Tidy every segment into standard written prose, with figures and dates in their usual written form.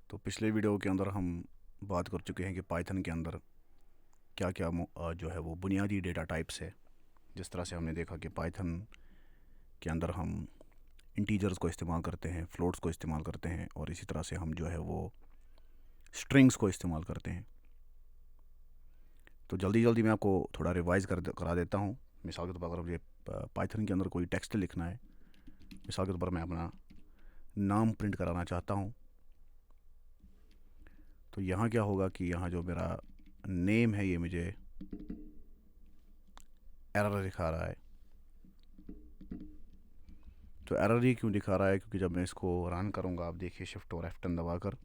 तो पिछले वीडियो के अंदर हम बात कर चुके हैं कि पाइथन के अंदर क्या क्या जो है वो बुनियादी डेटा टाइप्स है। जिस तरह से हमने देखा कि पाइथन के अंदर हम इंटीजर्स को इस्तेमाल करते हैं, फ्लोट्स को इस्तेमाल करते हैं, और इसी तरह से हम जो है वो स्ट्रिंग्स को इस्तेमाल करते हैं। तो जल्दी जल्दी मैं आपको थोड़ा रिवाइज़ करा देता हूँ। मिसाल के तौर पर अगर मुझे पाइथन के अंदर कोई टेक्स्ट लिखना है, मिसाल के तौर पर मैं अपना नाम प्रिंट कराना चाहता हूँ, तो यहाँ क्या होगा कि यहाँ जो मेरा नेम है ये मुझे एरर दिखा रहा है। तो एरर ये क्यों दिखा रहा है? क्योंकि जब मैं इसको रन करूँगा, आप देखिए शिफ्ट और F10 दबाकर,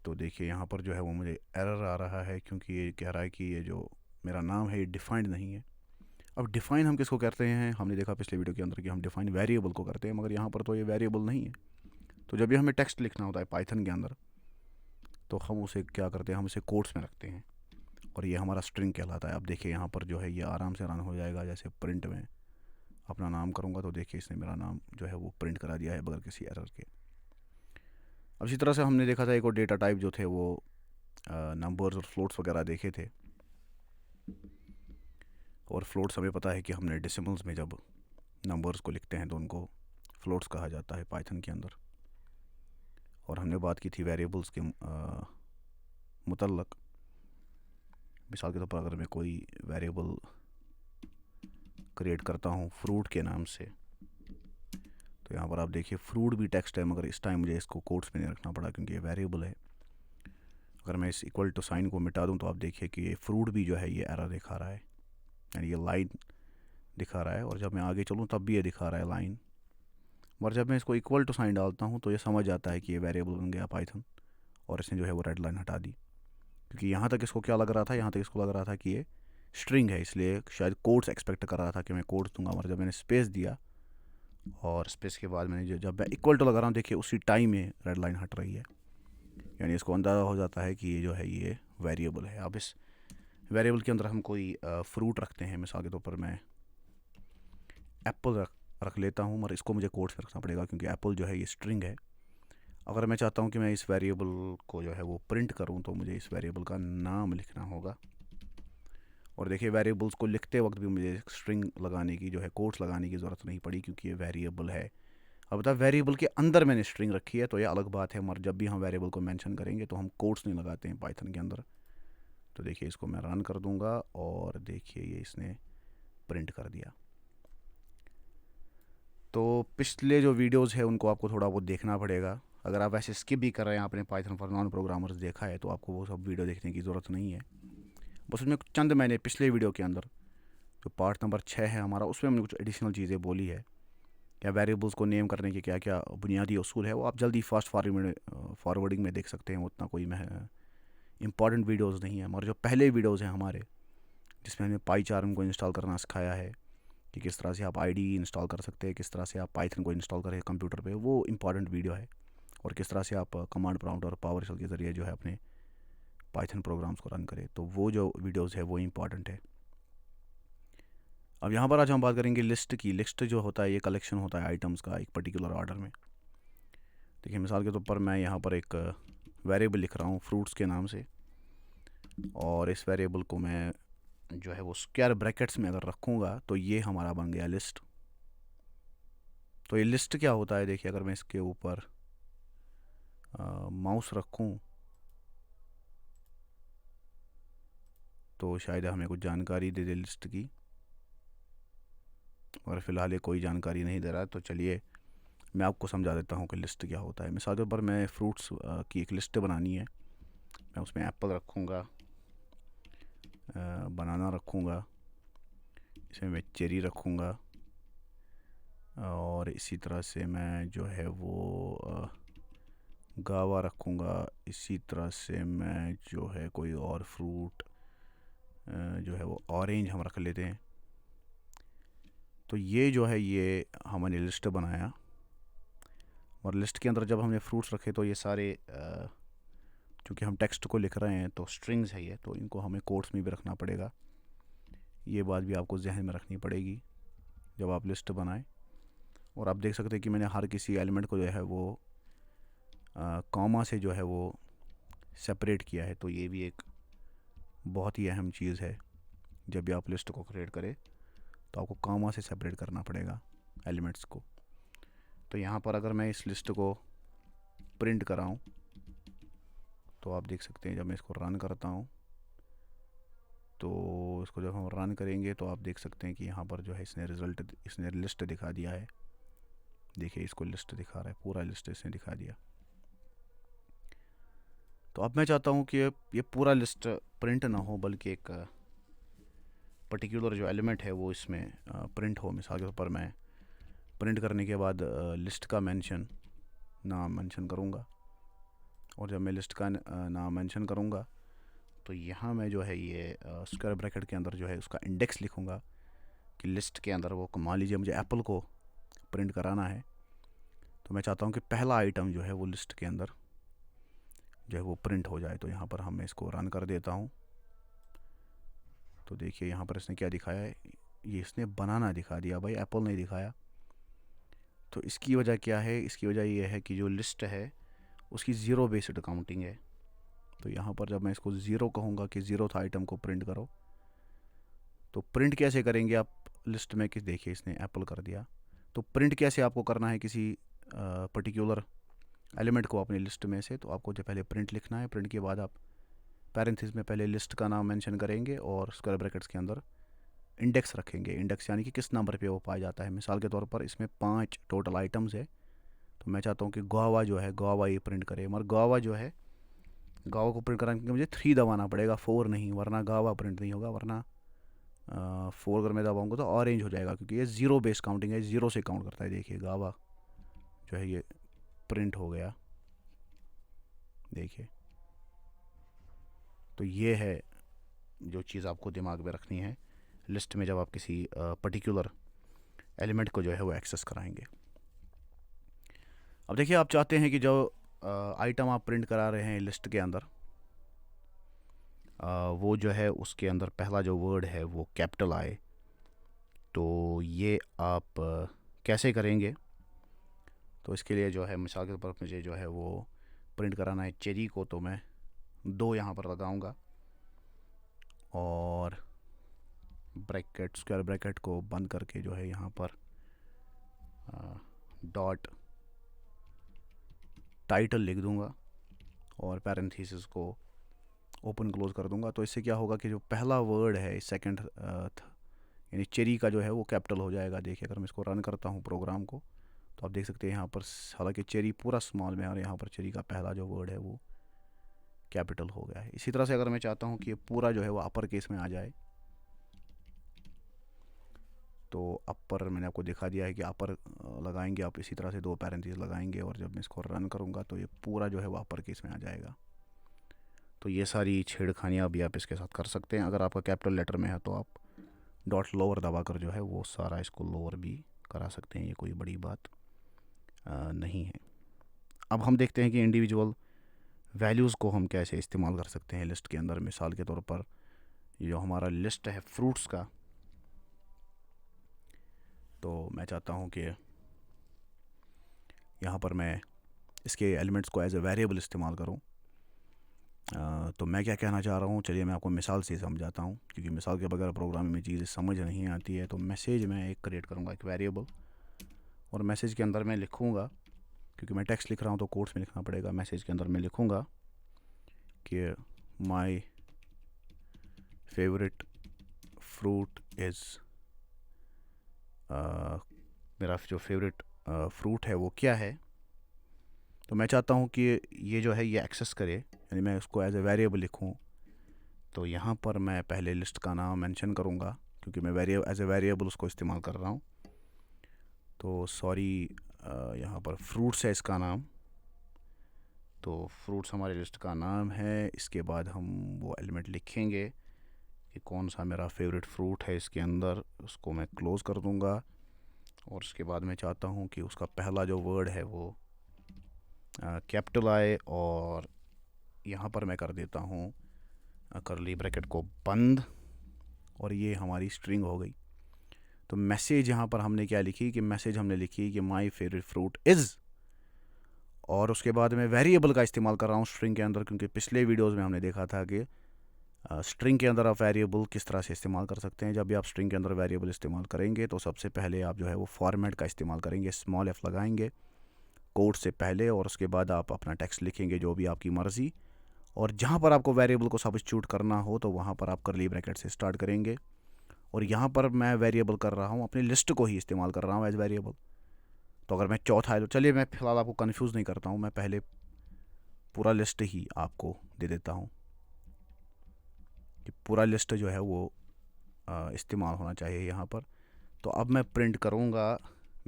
तो देखिए यहाँ पर जो है वो मुझे एरर आ रहा है, क्योंकि ये कह रहा है कि ये जो मेरा नाम है ये डिफाइंड नहीं है। अब डिफाइन हम किसको करते हैं? हमने देखा पिछले वीडियो के अंदर कि हम डिफाइन वेरिएबल को करते हैं, मगर यहाँ पर तो ये वेरिएबल नहीं है। तो जब भी हमें टेक्स्ट लिखना होता है पाइथन के अंदर, तो हम उसे क्या करते हैं, हम इसे कोट्स में रखते हैं, और ये हमारा स्ट्रिंग कहलाता है। अब देखिए यहाँ पर जो है ये आराम से रन हो जाएगा। जैसे प्रिंट में अपना नाम करूँगा तो देखिए इसने मेरा नाम जो है वो प्रिंट करा दिया है बगैर किसी एरर के। अब इसी तरह से हमने देखा था एक और डेटा टाइप जो थे वो नंबर्स और फ्लोट्स वगैरह देखे थे। और फ्लोट्स हमें पता है कि हमने डेसिमल्स में जब नंबर्स को लिखते हैं तो उनको फ्लोट्स कहा जाता है पाइथन के अंदर। और हमने बात की थी वेरिएबल्स के मुतल्लक। मिसाल के तौर पर अगर मैं कोई वेरिएबल क्रिएट करता हूँ फ्रूट के नाम से, तो यहाँ पर आप देखिए फ्रूट भी टेक्स्ट है, मगर इस टाइम मुझे इसको कोट्स में नहीं रखना पड़ा क्योंकि ये वेरिएबल है। अगर मैं इस इक्वल टू साइन को मिटा दूँ तो आप देखिए कि ये फ्रूट भी जो है ये एरर दिखा रहा है, यानी ये लाइन दिखा रहा है। और जब मैं आगे चलूँ तब भी ये दिखा रहा है लाइन। मगर जब मैं इसको इक्वल टू साइन डालता हूँ तो ये समझ जाता है कि ये वेरिएबल बन गया पाइथन, और इसने जो है वो रेड लाइन हटा दी। क्योंकि यहाँ तक इसको क्या लग रहा था, यहाँ तक इसको लग रहा था कि ये स्ट्रिंग है, इसलिए शायद कोट्स एक्सपेक्ट कर रहा था कि मैं कोट्स दूंगा। मगर जब मैंने स्पेस दिया और स्पेस के बाद मैंने जब मैं इक्वल टू लगा रहा हूँ, देखिए उसी टाइम में रेड लाइन हट रही है, यानी इसको अंदाज़ा हो जाता है कि ये जो है ये वेरिएबल है। अब इस वेरिएबल के अंदर हम कोई फ्रूट रखते हैं। मिसाल के तौर पर मैं एप्पल रख लेता हूँ, मगर इसको मुझे कोट्स में रखना पड़ेगा क्योंकि एप्पल जो है ये स्ट्रिंग है। अगर मैं चाहता हूँ कि मैं इस वेरिएबल को जो है वो प्रिंट करूँ तो मुझे इस वेरिएबल का नाम लिखना होगा। और देखिए वेरिएबल्स को लिखते वक्त भी मुझे स्ट्रिंग लगाने की जो है कोट्स लगाने की ज़रूरत नहीं पड़ी, क्योंकि ये वेरिएबल है। अब बता, वेरिएबल के अंदर मैंने स्ट्रिंग रखी है तो ये अलग बात है, मगर जब भी हम वेरिएबल को मेंशन करेंगे तो हम कोट्स नहीं लगाते हैं पाइथन के अंदर। तो देखिए इसको मैं रन कर दूंगा और देखिए ये इसने प्रिंट कर दिया। तो पिछले जो वीडियोस है उनको आपको थोड़ा बहुत देखना पड़ेगा। अगर आप वैसे स्किप भी कर रहे हैं, आपने पाइथन फॉर नॉन प्रोग्रामर्स देखा है, तो आपको वो सब वीडियो देखने की ज़रूरत नहीं है। बस उसमें चंद मैंने पिछले वीडियो के अंदर जो पार्ट नंबर 6 है हमारा, उसमें हमने कुछ एडिशनल चीज़ें बोली है। या वेरिएबल्स को नेम करने के क्या क्या बुनियादी उसूल है, वो आप जल्दी फास्ट फॉरवर्डिंग में देख सकते हैं। उतना कोई इंपॉर्टेंट वीडियोस नहीं है। मगर जो पहले वीडियोस हैं हमारे, जिसमें हमने पाईचार्म को इंस्टॉल करना सिखाया है कि किस तरह से आप आईडी इंस्टॉल कर सकते हैं, किस तरह से आप पाइथन को इंस्टॉल करें कंप्यूटर पे, वो इंपॉर्टेंट वीडियो है। और किस तरह से आप कमांड प्रॉम्प्ट और पावर शेल के ज़रिए जो है अपने पाइथन प्रोग्राम्स को रन करें, तो वो जो वीडियोस है वो इंपॉर्टेंट है। अब यहाँ पर आज हम बात करेंगे लिस्ट की। लिस्ट जो होता है ये कलेक्शन होता है आइटम्स का एक पर्टिकुलर ऑर्डर में। देखिए मिसाल के तौर पर मैं यहाँ पर एक वेरिएबल लिख रहा हूँ फ्रूट्स के नाम से, और इस वेरिएबल को मैं जो है वो स्क्वायर ब्रैकेट्स में अगर रखूँगा तो ये हमारा बन गया लिस्ट। तो ये लिस्ट क्या होता है? देखिए अगर मैं इसके ऊपर माउस रखूँ तो शायद हमें कुछ जानकारी दे दे लिस्ट की, और फ़िलहाल ये कोई जानकारी नहीं दे रहा। तो चलिए मैं आपको समझा देता हूँ कि लिस्ट क्या होता है। मिसाल के तौर पर मैं फ्रूट्स की एक लिस्ट बनानी है। मैं उसमें एप्पल रखूँगा, बनाना रखूँगा, इसमें मैं चेरी रखूँगा, और इसी तरह से मैं जो है वो गावा रखूँगा। इसी तरह से मैं जो है कोई और फ्रूट जो है वो ऑरेंज हम रख लेते हैं। तो ये जो है ये हमने लिस्ट बनाया, और लिस्ट के अंदर जब हमने फ्रूट्स रखे तो ये सारे चूँकि हम टेक्स्ट को लिख रहे हैं तो स्ट्रिंग्स है ये, तो इनको हमें कोट्स में भी रखना पड़ेगा। ये बात भी आपको जहन में रखनी पड़ेगी जब आप लिस्ट बनाएं। और आप देख सकते हैं कि मैंने हर किसी एलिमेंट को जो है वो कॉमा से जो है वो सेपरेट किया है। तो ये भी एक बहुत ही अहम चीज़ है। जब भी आप लिस्ट को क्रिएट करें तो आपको कॉमा से सेपरेट करना पड़ेगा एलिमेंट्स को। तो यहाँ पर अगर मैं इस लिस्ट को प्रिंट कराऊँ तो आप देख सकते हैं, जब मैं इसको रन करता हूँ तो इसको जब हम रन करेंगे तो आप देख सकते हैं कि यहाँ पर जो है इसने लिस्ट दिखा दिया है। देखिए, इसको लिस्ट दिखा रहा है, पूरा लिस्ट इसने दिखा दिया। तो अब मैं चाहता हूँ कि ये पूरा लिस्ट प्रिंट ना हो, बल्कि एक पर्टिकुलर जो एलिमेंट है वो इसमें प्रिंट हो। मिसाल के तौर पर मैं प्रिंट करने के बाद लिस्ट का नाम मेंशन करूँगा, और जब मैं लिस्ट का नाम मेंशन करूँगा तो यहाँ मैं जो है ये स्क्वायर ब्रैकेट के अंदर जो है उसका इंडेक्स लिखूँगा कि लिस्ट के अंदर वो, मान लीजिए मुझे एप्पल को प्रिंट कराना है, तो मैं चाहता हूँ कि पहला आइटम जो है वो लिस्ट के अंदर जो है वो प्रिंट हो जाए। तो यहाँ पर मैं इसको रन कर देता हूँ। तो देखिए यहाँ पर इसने क्या दिखाया है, ये इसने बनाना दिखा दिया भाई, एप्पल नहीं दिखाया। तो इसकी वजह क्या है? इसकी वजह ये है कि जो लिस्ट है उसकी ज़ीरो बेस्ड काउंटिंग है। तो यहाँ पर जब मैं इसको ज़ीरो कहूँगा कि ज़ीरोथ आइटम को प्रिंट करो, तो प्रिंट कैसे करेंगे आप लिस्ट में? कि देखिए इसने एप्पल कर दिया। तो प्रिंट कैसे आपको करना है किसी पर्टिकुलर एलिमेंट को अपनी लिस्ट में से? तो आपको जो पहले प्रिंट लिखना है, प्रिंट के बाद आप पैरेंथेसिस में पहले लिस्ट का नाम मेंशन करेंगे और स्क्वायर ब्रैकेट्स के अंदर इंडेक्स रखेंगे। इंडेक्स यानी कि किस नंबर पे वो पाया जाता है। मिसाल के तौर पर इसमें 5 टोटल आइटम्स है, तो मैं चाहता हूँ कि गुआवा जो है, गुआवा ये प्रिंट करे। मगर गुआवा जो है, गुआवा को प्रिंट कराने के लिए मुझे 3 दबाना पड़ेगा, 4 नहीं, वरना गुआवा प्रिंट नहीं होगा। वरना 4 अगर मैं दबाऊँगा तो ऑरेंज हो जाएगा, क्योंकि ये ज़ीरो बेस काउंटिंग है, ज़ीरो से काउंट करता है। देखिए गुआवा जो है ये प्रिंट हो गया, देखिए। तो ये है जो चीज़ आपको दिमाग में रखनी है लिस्ट में, जब आप किसी पर्टिकुलर एलिमेंट को जो है वो एक्सेस कराएंगे। अब देखिए, आप चाहते हैं कि जो आइटम आप प्रिंट करा रहे हैं लिस्ट के अंदर, वो जो है उसके अंदर पहला जो वर्ड है वो कैपिटल आए। तो ये आप कैसे करेंगे? तो इसके लिए जो है, मिसाल के तौर पर मुझे जो है वो प्रिंट कराना है चेरी को, तो मैं 2 यहाँ पर लगाऊंगा और ब्रैकेट, स्क्वायर ब्रैकेट को बंद करके जो है यहाँ पर डॉट टाइटल लिख दूंगा और पैरेंथेसिस को ओपन क्लोज कर दूंगा। तो इससे क्या होगा कि जो पहला वर्ड है सेकंड यानी चेरी का जो है वो कैपिटल हो जाएगा। देखिए, अगर मैं इसको रन करता हूँ प्रोग्राम को, तो आप देख सकते हैं यहाँ पर, हालांकि चेरी पूरा स्मॉल में है और यहाँ पर चेरी का पहला जो वर्ड है वो कैपिटल हो गया है। इसी तरह से अगर मैं चाहता हूँ कि ये पूरा जो है वो अपर केस में आ जाए, तो अपर मैंने आपको दिखा दिया है कि अपर लगाएंगे आप, इसी तरह से 2 पैरेंथेसिस लगाएंगे, और जब मैं इसको रन करूँगा तो ये पूरा जो है वो अपर केस में आ जाएगा। तो ये सारी छेड़खानियाँ भी आप इसके साथ कर सकते हैं। अगर आपका कैपिटल लेटर में है तो आप डॉट लोअर दबा कर जो है वो सारा इसको लोअर भी करा सकते हैं, ये कोई बड़ी बात नहीं है। अब हम देखते हैं कि इंडिविजुअल वैल्यूज़ को हम कैसे इस्तेमाल कर सकते हैं लिस्ट के अंदर। मिसाल के तौर पर ये जो हमारा लिस्ट है फ्रूट्स का, तो मैं चाहता हूँ कि यहाँ पर मैं इसके एलिमेंट्स को एज ए वेरिएबल इस्तेमाल करूँ। तो मैं क्या कहना चाह रहा हूँ, चलिए मैं आपको मिसाल से समझाता हूँ, क्योंकि मिसाल के बगैर प्रोग्रामिंग में चीज़ें समझ नहीं आती है। तो मैसेज मैं एक क्रिएट करूँगा, एक वेरिएबल, और मैसेज के अंदर मैं लिखूँगा, क्योंकि मैं टेक्स्ट लिख रहा हूँ तो कोट्स में लिखना पड़ेगा। मैसेज के अंदर मैं लिखूँगा कि माई फेवरेट फ्रूट इज़, मेरा जो फेवरेट फ्रूट है वो क्या है। तो मैं चाहता हूँ कि ये जो है ये एक्सेस करे, यानी मैं उसको एज ए वेरिएबल लिखूँ। तो यहाँ पर मैं पहले लिस्ट का नाम मेंशन करूँगा, क्योंकि मैं एज ए वेरिएबल उसको इस्तेमाल कर रहा हूँ। तो सॉरी, यहाँ पर फ्रूट्स है इसका नाम, तो फ्रूट्स हमारे लिस्ट का नाम है। इसके बाद हम वो एलिमेंट लिखेंगे कि कौन सा मेरा फेवरेट फ्रूट है इसके अंदर, उसको मैं क्लोज़ कर दूँगा। और उसके बाद मैं चाहता हूँ कि उसका पहला जो वर्ड है वो कैपिटल आए, और यहाँ पर मैं कर देता हूँ कर्ली ब्रैकेट को बंद, और ये हमारी स्ट्रिंग हो गई। तो मैसेज यहाँ पर हमने क्या लिखी कि मैसेज हमने लिखी कि माय फेवरेट फ्रूट इज़, और उसके बाद मैं वेरिएबल का इस्तेमाल कर रहा हूँ स्ट्रिंग के अंदर, क्योंकि पिछले वीडियोज़ में हमने देखा था कि स्ट्रिंग के अंदर आप वेरिएबल किस तरह से इस्तेमाल कर सकते हैं। जब भी आप स्ट्रिंग के अंदर वेरिएबल इस्तेमाल करेंगे तो सबसे पहले आप जो है वो फॉर्मेट का इस्तेमाल करेंगे, स्मॉल एफ लगाएंगे कोड से पहले, और उसके बाद आप अपना टेक्स्ट लिखेंगे जो भी आपकी मर्ज़ी, और जहाँ पर आपको वेरिएबल को सब्स्टिट्यूट करना हो तो वहाँ पर आप कर्ली ब्रैकेट से स्टार्ट करेंगे। और यहाँ पर मैं वेरिएबल कर रहा हूँ, अपनी लिस्ट को ही इस्तेमाल कर रहा हूँ एज वेरिएबल। तो अगर मैं चौथा, चलिए मैं फ़िलहाल आपको कंफ्यूज नहीं करता हूँ, मैं पहले पूरा लिस्ट ही आपको दे देता हूँ कि पूरा लिस्ट जो है वो इस्तेमाल होना चाहिए यहाँ पर। तो अब मैं प्रिंट करूँगा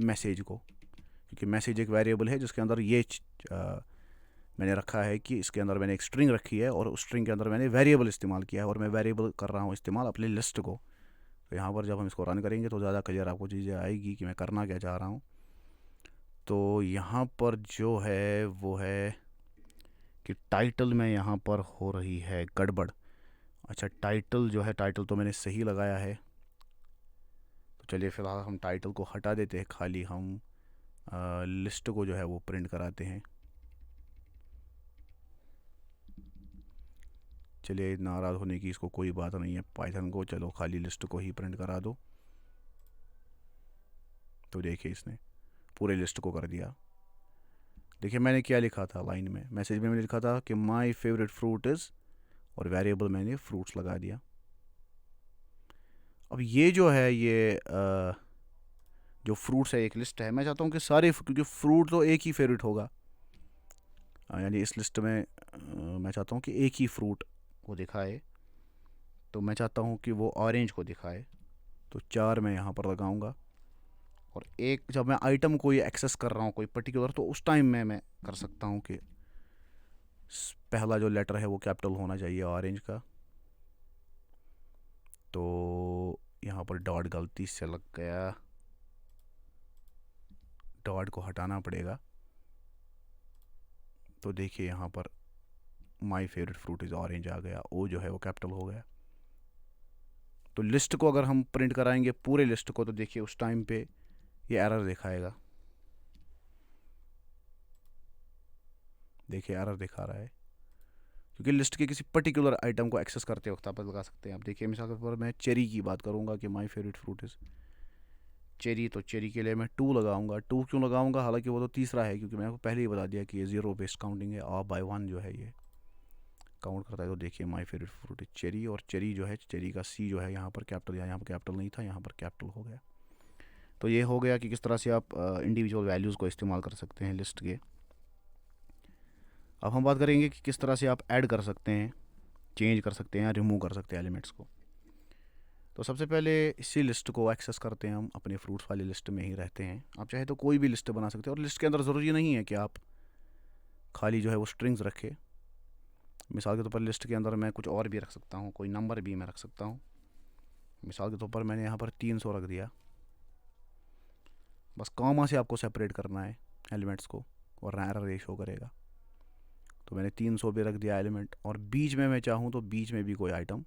मैसेज को, क्योंकि मैसेज एक वेरिएबल है जिसके अंदर ये मैंने रखा है कि इसके अंदर मैंने एक स्ट्रिंग रखी है और उस स्ट्रिंग के अंदर मैंने वेरिएबल इस्तेमाल किया है, और मैं वेरिएबल कर रहा हूँ इस्तेमाल अपनी लिस्ट को। तो यहाँ पर जब हम इसको रन करेंगे तो ज़्यादा क्लियर आपको चीज़ें आएगी कि मैं करना क्या चाह रहा हूँ। तो यहाँ पर जो है वो है कि टाइटल में यहाँ पर हो रही है गड़बड़। अच्छा, टाइटल जो है, टाइटल तो मैंने सही लगाया है, तो चलिए फ़िलहाल हम टाइटल को हटा देते हैं, खाली हम लिस्ट को जो है वो प्रिंट कराते हैं। चलिए, नाराज़ होने की इसको कोई बात नहीं है पाइथन को, चलो खाली लिस्ट को ही प्रिंट करा दो। तो देखिए इसने पूरे लिस्ट को कर दिया। देखिए मैंने क्या लिखा था लाइन में, मैसेज में मैंने लिखा था कि माय फेवरेट फ्रूट इज़, और वेरिएबल मैंने फ्रूट्स लगा दिया। अब ये जो है ये जो फ्रूट्स है एक लिस्ट है, मैं चाहता हूँ कि सारे, क्योंकि फ्रूट तो एक ही फेवरेट होगा, यानी इस लिस्ट में मैं चाहता हूँ कि एक ही फ्रूट को दिखाए, तो मैं चाहता हूँ कि वो ऑरेंज को दिखाए। तो 4 मैं यहाँ पर लगाऊंगा, और एक जब मैं आइटम को ये एक्सेस कर रहा हूँ कोई पर्टिकुलर, तो उस टाइम में मैं कर सकता हूँ कि पहला जो लेटर है वो कैपिटल होना चाहिए ऑरेंज का। तो यहाँ पर डॉट गलती से लग गया, डॉट को हटाना पड़ेगा। तो देखिए यहाँ पर my favourite fruit is orange आ गया, ओ जो है वो कैपिटल हो गया। तो लिस्ट को अगर हम प्रिंट कराएंगे पूरे लिस्ट को, तो देखिए उस टाइम पे ये एरर दिखाएगा। देखिए एरर दिखा रहा है, क्योंकि लिस्ट के किसी पर्टिकुलर आइटम को एक्सेस करते वक्त आप लगा सकते हैं। अब देखिए मिसाल के तौर पर मैं चेरी की बात करूंगा कि my favourite fruit is cherry, तो चेरी के लिए मैं 2 लगाऊंगा। 2 क्यों लगाऊंगा, हालांकि वो तो तीसरा है, क्योंकि मैंने आपको पहले ही बता दिया कि ये ज़ीरो बेस्ड काउंटिंग है, ऑफ बाय 1 जो है ये काउंट करता है। तो देखिए my favourite fruit is cherry, और चेरी जो है, चेरी का सी जो है यहाँ पर कैपिटल, यहाँ पर कैपिटल नहीं था, यहाँ पर कैपिटल हो गया। तो ये हो गया कि किस तरह से आप इंडिविजुअल वैल्यूज़ को इस्तेमाल कर सकते हैं लिस्ट के। अब हम बात करेंगे कि किस तरह से आप ऐड कर सकते हैं, चेंज कर सकते हैं, रिमूव कर सकते हैं एलिमेंट्स को। तो सबसे पहले इसी लिस्ट को एक्सेस करते हैं, हम अपने फ्रूट्स वाली लिस्ट में ही रहते हैं। आप चाहे तो कोई भी लिस्ट बना सकते हैं, और लिस्ट के अंदर ज़रूरी नहीं है कि आप खाली जो है वो स्ट्रिंग्स रखें। मिसाल के तौर पर लिस्ट के अंदर मैं कुछ और भी रख सकता हूँ, कोई नंबर भी मैं रख सकता हूँ। मिसाल के तौर पर मैंने यहाँ पर 300 रख दिया, बस कॉमा से आपको सेपरेट करना है एलिमेंट्स को, वरना एरर रेश शो करेगा। तो मैंने 300 भी रख दिया एलिमेंट, और बीच में मैं चाहूँ तो बीच में भी कोई आइटम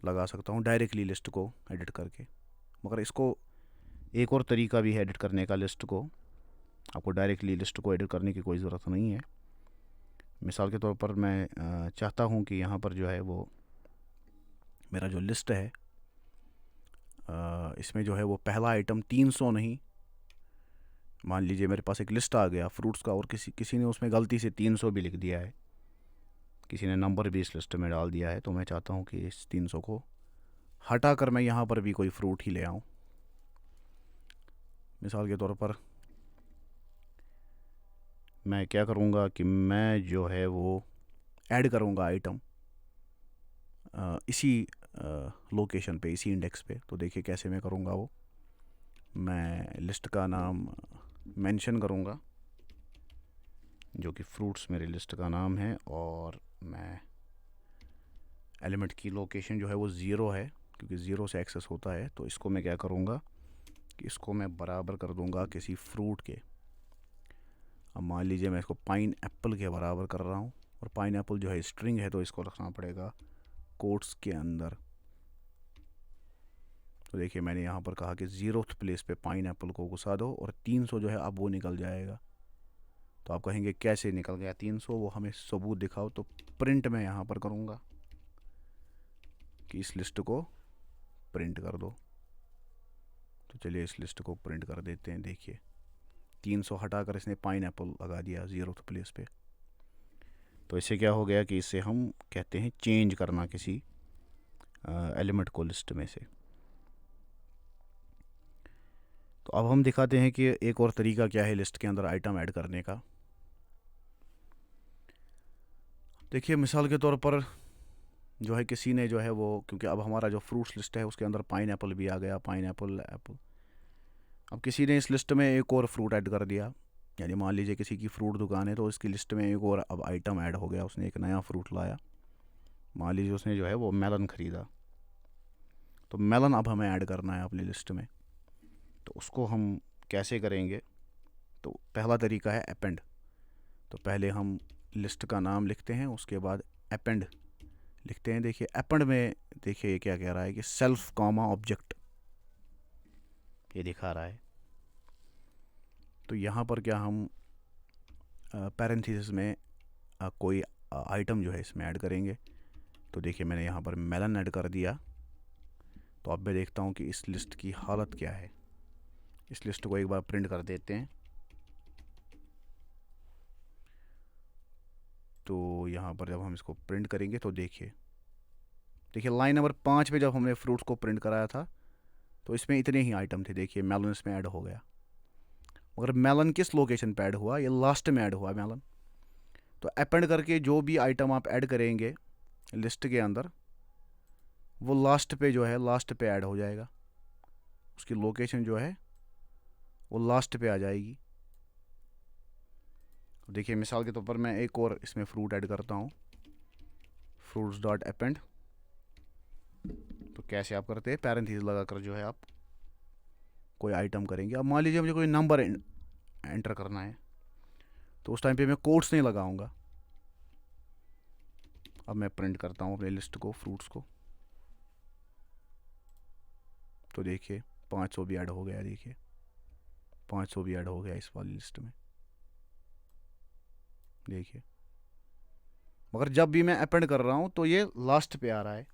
लगा सकता हूँ डायरेक्टली लिस्ट को एडिट करके। मगर इसको एक और तरीका भी है एडिट करने का लिस्ट को, आपको डायरेक्टली लिस्ट को एडिट करने की कोई ज़रूरत नहीं है। मिसाल के तौर पर मैं चाहता हूँ कि यहाँ पर जो है वो मेरा जो लिस्ट है इसमें जो है वो पहला आइटम 300 नहीं, मान लीजिए मेरे पास एक लिस्ट आ गया फ्रूट्स का, और किसी ने उसमें गलती से 300 भी लिख दिया है, किसी ने नंबर भी इस लिस्ट में डाल दिया है। तो मैं चाहता हूँ कि इस 300 को हटा कर मैं यहाँ पर भी कोई फ्रूट ही ले आऊँ। मिसाल के तौर पर मैं क्या करूँगा कि मैं जो है वो ऐड करूँगा आइटम इसी लोकेशन पे, इसी इंडेक्स पे। तो देखिए कैसे मैं करूँगा वो, मैं लिस्ट का नाम मेंशन करूँगा जो कि फ्रूट्स मेरी लिस्ट का नाम है, और मैं एलिमेंट की लोकेशन जो है वो 0 है, क्योंकि 0 से एक्सेस होता है। तो इसको मैं क्या करूँगा कि इसको मैं बराबर कर दूँगा किसी फ्रूट के। अब मान लीजिए मैं इसको पाइन एप्पल के बराबर कर रहा हूँ, और पाइन एप्पल जो है स्ट्रिंग है, तो इसको रखना पड़ेगा कोट्स के अंदर। तो देखिए मैंने यहाँ पर कहा कि 0th प्लेस पे पाइन एप्पल को घुसा दो, और 300 जो है अब वो निकल जाएगा। तो आप कहेंगे कैसे निकल गया 300, वो हमें सबूत दिखाओ। तो प्रिंट मैं यहाँ पर करूँगा कि इस लिस्ट को प्रिंट कर दो। तो चलिए इस लिस्ट को प्रिंट कर देते हैं। देखिए 300 हटाकर इसने पाइनएप्पल लगा दिया 0th प्लेस पे। तो इससे क्या हो गया कि इससे हम कहते हैं चेंज करना किसी एलिमेंट को लिस्ट में से। तो अब हम दिखाते हैं कि एक और तरीका क्या है लिस्ट के अंदर आइटम ऐड करने का। देखिए मिसाल के तौर पर जो है किसी ने जो है वो, क्योंकि अब हमारा जो फ्रूट्स लिस्ट है उसके अंदर पाइनएप्पल भी आ गया, पाइनएप्पल एप्पल। अब किसी ने इस लिस्ट में एक और फ्रूट ऐड कर दिया, यानी मान लीजिए किसी की फ्रूट दुकान है तो इसकी लिस्ट में एक और अब आइटम ऐड हो गया, उसने एक नया फ्रूट लाया। मान लीजिए उसने जो है वो मेलन ख़रीदा, तो मेलन अब हमें ऐड करना है अपनी लिस्ट में। तो उसको हम कैसे करेंगे? तो पहला तरीका है अपेंड। तो पहले हम लिस्ट का नाम लिखते हैं, उसके बाद अपेंड लिखते हैं। देखिए अपेंड में देखिए क्या कह रहा है कि सेल्फ कॉमा ऑब्जेक्ट, ये दिखा रहा है। तो यहाँ पर क्या हम पैरेंथेसिस में कोई आइटम जो है इसमें ऐड करेंगे। तो देखिए मैंने यहाँ पर मेलन ऐड कर दिया। तो अब मैं देखता हूँ कि इस लिस्ट की हालत क्या है। इस लिस्ट को एक बार प्रिंट कर देते हैं। तो यहाँ पर जब हम इसको प्रिंट करेंगे तो देखिए लाइन नंबर 5 पे जब हमने फ्रूट्स को प्रिंट कराया था तो इसमें इतने ही आइटम थे। देखिए मेलन इसमें ऐड हो गया, मगर मेलन किस लोकेशन पे ऐड हुआ? ये लास्ट में ऐड हुआ मेलन। तो अपेंड करके जो भी आइटम आप ऐड करेंगे लिस्ट के अंदर, वो लास्ट पे जो है लास्ट पे ऐड हो जाएगा। उसकी लोकेशन जो है वो लास्ट पे आ जाएगी। देखिए मिसाल के तौर पर मैं एक और इसमें फ्रूट ऐड करता हूँ, फ्रूट्स डॉट अपेंड। तो कैसे आप करते हैं? पैरेंथेसिस लगाकर जो है आप कोई आइटम करेंगे। अब मान लीजिए मुझे कोई नंबर एंटर करना है, तो उस टाइम पे मैं कोट्स नहीं लगाऊंगा। अब मैं प्रिंट करता हूँ अपनी लिस्ट को, फ्रूट्स को। तो देखिए 500 भी ऐड हो गया। देखिए 500 भी ऐड हो गया इस वाली लिस्ट में। देखिए मगर जब भी मैं अपेंड कर रहा हूँ तो ये लास्ट पे आ रहा है।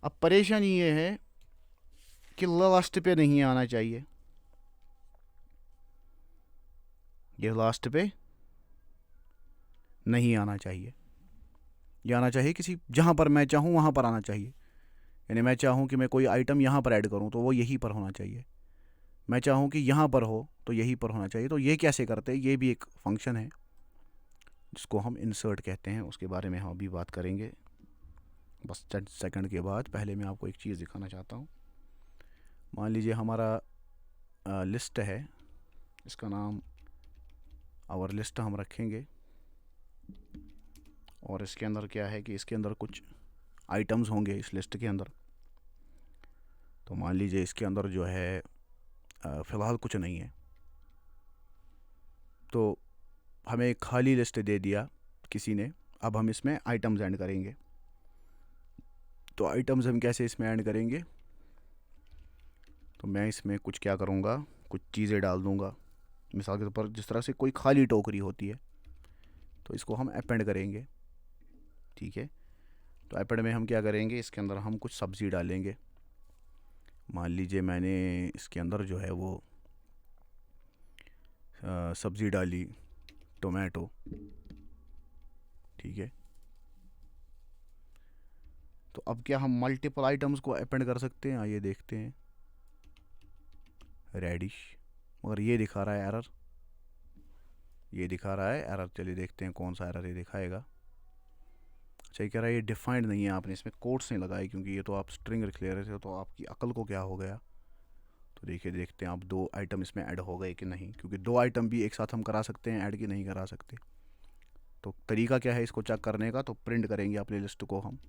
अब परेशानी ये है कि लास्ट पे नहीं आना चाहिए, ये लास्ट पे नहीं आना चाहिए। ये आना चाहिए किसी, जहाँ पर मैं चाहूँ वहाँ पर आना चाहिए। यानी मैं चाहूँ कि मैं कोई आइटम यहाँ पर ऐड करूँ तो वो यहीं पर होना चाहिए। मैं चाहूँ कि यहाँ पर हो तो यहीं पर होना चाहिए। तो ये कैसे करते हैं? ये भी एक फंक्शन है जिसको हम इंसर्ट कहते हैं, उसके बारे में हम अभी बात करेंगे बस चंद सेकंड के बाद। पहले मैं आपको एक चीज़ दिखाना चाहता हूँ। मान लीजिए हमारा लिस्ट है, इसका नाम आवर लिस्ट हम रखेंगे। और इसके अंदर क्या है कि इसके अंदर कुछ आइटम्स होंगे इस लिस्ट के अंदर। तो मान लीजिए इसके अंदर जो है फ़िलहाल कुछ नहीं है, तो हमें एक खाली लिस्ट दे दिया किसी ने। अब हम इसमें आइटम्स ऐड करेंगे। तो आइटम्स हम कैसे इसमें ऐड करेंगे? तो मैं इसमें कुछ क्या करूँगा, कुछ चीज़ें डाल दूँगा। मिसाल के तौर पर जिस तरह से कोई खाली टोकरी होती है, तो इसको हम अपेंड करेंगे। ठीक है, तो अपेंड में हम क्या करेंगे, इसके अंदर हम कुछ सब्ज़ी डालेंगे। मान लीजिए मैंने इसके अंदर जो है वो सब्ज़ी डाली टोमेटो। ठीक है, तो अब क्या हम मल्टीपल आइटम्स को अपेंड कर सकते हैं? आइए देखते हैं। रेडिश, मगर ये दिखा रहा है एरर, ये दिखा रहा है एरर। चलिए देखते हैं कौन सा एरर ये दिखाएगा। अच्छा, ये कह रहा है ये डिफाइंड नहीं है, आपने इसमें कोट्स नहीं लगाए, क्योंकि ये तो आप स्ट्रिंग लिख ले रहे थे। तो आपकी अकल को क्या हो गया? तो देखिए देखते हैं आप 2 आइटम इसमें ऐड हो गए कि नहीं, क्योंकि 2 आइटम भी एक साथ हम करा सकते हैं ऐड, कि नहीं करा सकते। तो तरीका क्या है इसको चेक करने का? तो प्रिंट करेंगे अपनी लिस्ट को हम।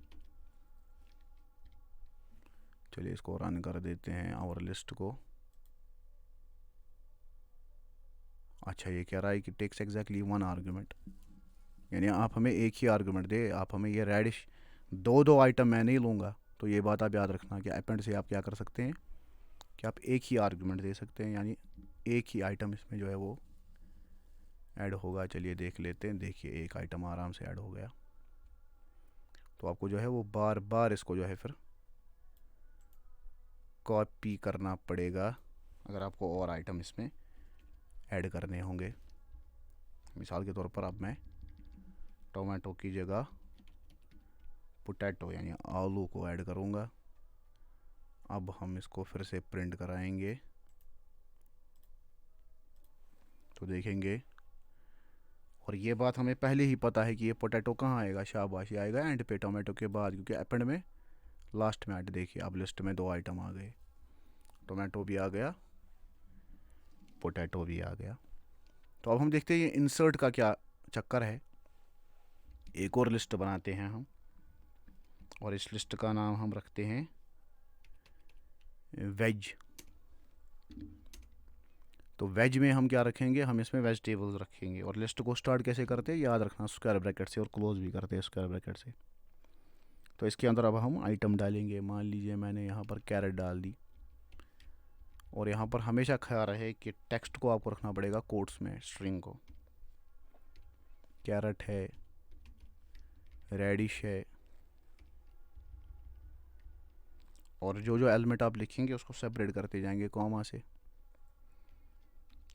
चलिए इसको रन कर देते हैं आवर लिस्ट को। अच्छा, ये कह रहा है कि टेक्स एग्जैक्टली 1 आर्गुमेंट, यानी आप हमें एक ही आर्गुमेंट दे। आप हमें ये रेडिश 2 आइटम मैं नहीं लूँगा। तो ये बात आप याद रखना कि अपेंड से आप क्या कर सकते हैं कि आप एक ही आर्गुमेंट दे सकते हैं, यानी एक ही आइटम इसमें जो है वो ऐड होगा, चलिए देख लेते हैं। देखिए एक आइटम आराम से ऐड हो गया। तो आपको जो है वो बार बार इसको जो है फिर कॉपी करना पड़ेगा अगर आपको और आइटम इसमें ऐड करने होंगे। मिसाल के तौर पर अब मैं टोमेटो की जगह पोटैटो यानी आलू को ऐड करूँगा। अब हम इसको फिर से प्रिंट कराएंगे तो देखेंगे, और ये बात हमें पहले ही पता है कि ये पोटैटो कहाँ आएगा, शाबाश, ये आएगा एंड पे, टोमेटो के बाद, क्योंकि एपेंड में लास्ट में ऐड। देखिए अब लिस्ट में 2 आइटम आ गए, टोमेटो भी आ गया, पोटैटो भी आ गया। तो अब हम देखते हैं ये इंसर्ट का क्या चक्कर है। एक और लिस्ट बनाते हैं हम, और इस लिस्ट का नाम हम रखते हैं वेज। तो वेज में हम क्या रखेंगे, हम इसमें वेजिटेबल्स रखेंगे। और लिस्ट को स्टार्ट कैसे करते हैं, याद रखना, स्क्वायर ब्रैकेट से, और क्लोज भी करते हैं स्क्वायर ब्रैकेट से। तो इसके अंदर अब हम आइटम डालेंगे। मान लीजिए मैंने यहाँ पर कैरेट डाल दी, और यहाँ पर हमेशा ख्याल रहे कि टेक्स्ट को आपको रखना पड़ेगा कोट्स में, स्ट्रिंग को। कैरेट है, रेडिश है, और जो जो एलिमेंट आप लिखेंगे उसको सेपरेट करते जाएंगे कॉमा से।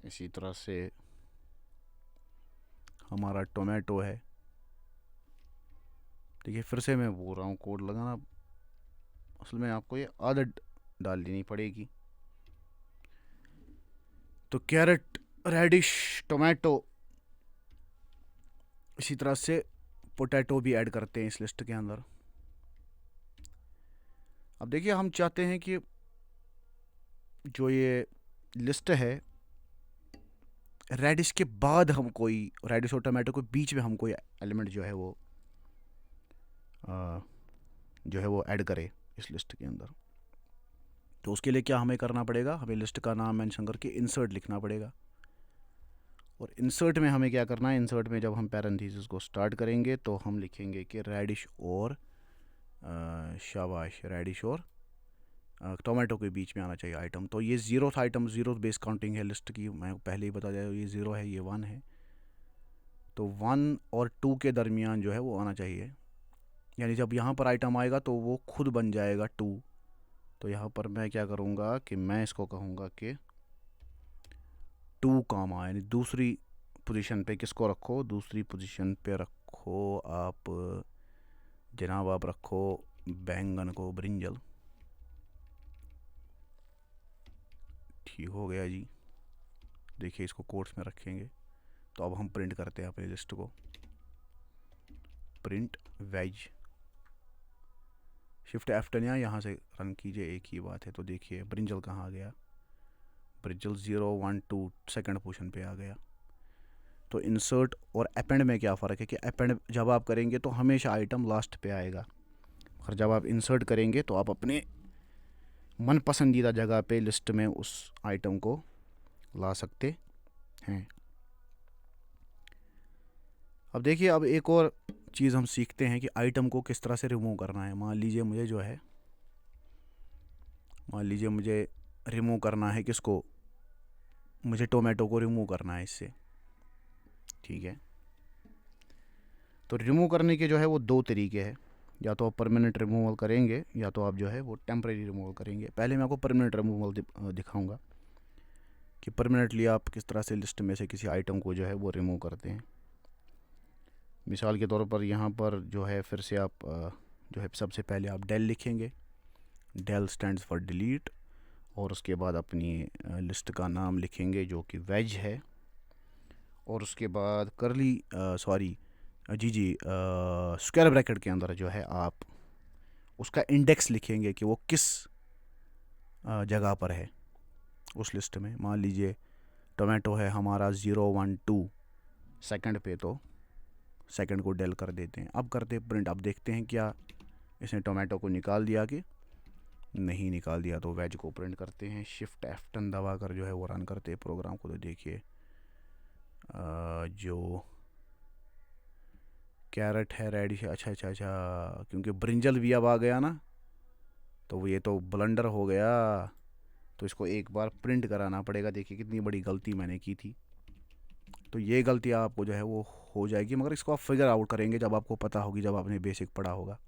इसी तरह से हमारा टोमेटो है। देखिए फिर से मैं बोल रहा हूँ, कोड लगाना असल में आपको ये आदत डाल लेनी पड़ेगी। तो कैरेट, रेडिश, टोमेटो, इसी तरह से पोटैटो भी ऐड करते हैं इस लिस्ट के अंदर। अब देखिए हम चाहते हैं कि जो ये लिस्ट है, रेडिश के बाद हम कोई, रेडिश और टोमेटो के बीच में हम कोई एलिमेंट जो है वो ऐड करें इस लिस्ट के अंदर। तो उसके लिए क्या हमें करना पड़ेगा, हमें लिस्ट का नाम मेंशन करके इंसर्ट लिखना पड़ेगा। और इंसर्ट में हमें क्या करना है, इंसर्ट में जब हम पैरेंथेसिस को स्टार्ट करेंगे तो हम लिखेंगे कि रेडिश और शाबाश, रेडिश और टोमेटो के बीच में आना चाहिए आइटम। तो ये 0th item, 0th base counting है लिस्ट की, मैं पहले ही बता दिया, ये 0 है, ये 1 है। तो 1 और 2 के दरमियान जो है वो आना चाहिए, यानी जब यहाँ पर आइटम आएगा तो वो खुद बन जाएगा 2। तो यहाँ पर मैं क्या करूँगा कि मैं इसको कहूँगा कि 2 कामा, यानी दूसरी पोजीशन पे किसको रखो, दूसरी पोजीशन पे रखो आप जनाब, आप रखो बैंगन को, ब्रिंजल। ठीक हो गया जी। देखिए इसको कोट्स में रखेंगे। तो अब हम प्रिंट करते हैं अपनी लिस्ट को, प्रिंट वेज। शिफ्ट F10 यहाँ से रन कीजिए, एक ही बात है। तो देखिए ब्रिंजल कहाँ आ गया, ब्रिंजल 0 1 2 सेकंड पोजीशन पे आ गया। तो इंसर्ट और अपेंड में क्या फ़र्क है कि अपेंड जब आप करेंगे तो हमेशा आइटम लास्ट पे आएगा, और जब आप इंसर्ट करेंगे तो आप अपने मन पसंदीदा जगह पे लिस्ट में उस आइटम को ला सकते हैं। अब देखिए अब एक और चीज़ हम सीखते हैं कि आइटम को किस तरह से रिमूव करना है। मान लीजिए मुझे जो है, मान लीजिए मुझे रिमूव करना है किसको, मुझे टोमेटो को रिमूव करना है इससे, ठीक है। तो रिमूव करने के जो है वो 2 तरीके हैं, या तो आप परमानेंट रिमूवल करेंगे या तो आप जो है वो टेम्परेरी रिमूवल करेंगे। पहले मैं आपको परमानेंट रिमूवल दिखाऊंगा कि परमानेंटली आप किस तरह से लिस्ट में से किसी आइटम को जो है वो रिमूव करते हैं। मिसाल के तौर पर यहाँ पर जो है फिर से आप जो है सबसे पहले आप डेल लिखेंगे, डेल स्टैंड्स फॉर डिलीट, और उसके बाद अपनी लिस्ट का नाम लिखेंगे जो कि वेज है, और उसके बाद करली स्क्वायर ब्रैकेट के अंदर जो है आप उसका इंडेक्स लिखेंगे कि वो किस जगह पर है उस लिस्ट में। मान लीजिए टोमेटो है हमारा 0 1 2 सेकंड पे, तो सेकंड को डेल कर देते हैं। अब करते हैं प्रिंट। अब देखते हैं क्या इसने टोमेटो को निकाल दिया कि नहीं निकाल दिया। तो वेज को प्रिंट करते हैं, शिफ्ट F10 दबा कर जो है वो रन करते हैं प्रोग्राम को। तो देखिए जो कैरेट है, रेडिश है, अच्छा, क्योंकि ब्रिंजल भी अब आ गया ना, तो ये तो ब्लंडर हो गया। तो इसको एक बार प्रिंट कराना पड़ेगा। देखिए कितनी बड़ी गलती मैंने की थी। तो ये गलती आपको जो है वो हो जाएगी, मगर इसको आप फिगर आउट करेंगे जब आपको पता होगी, जब आपने बेसिक पढ़ा होगा।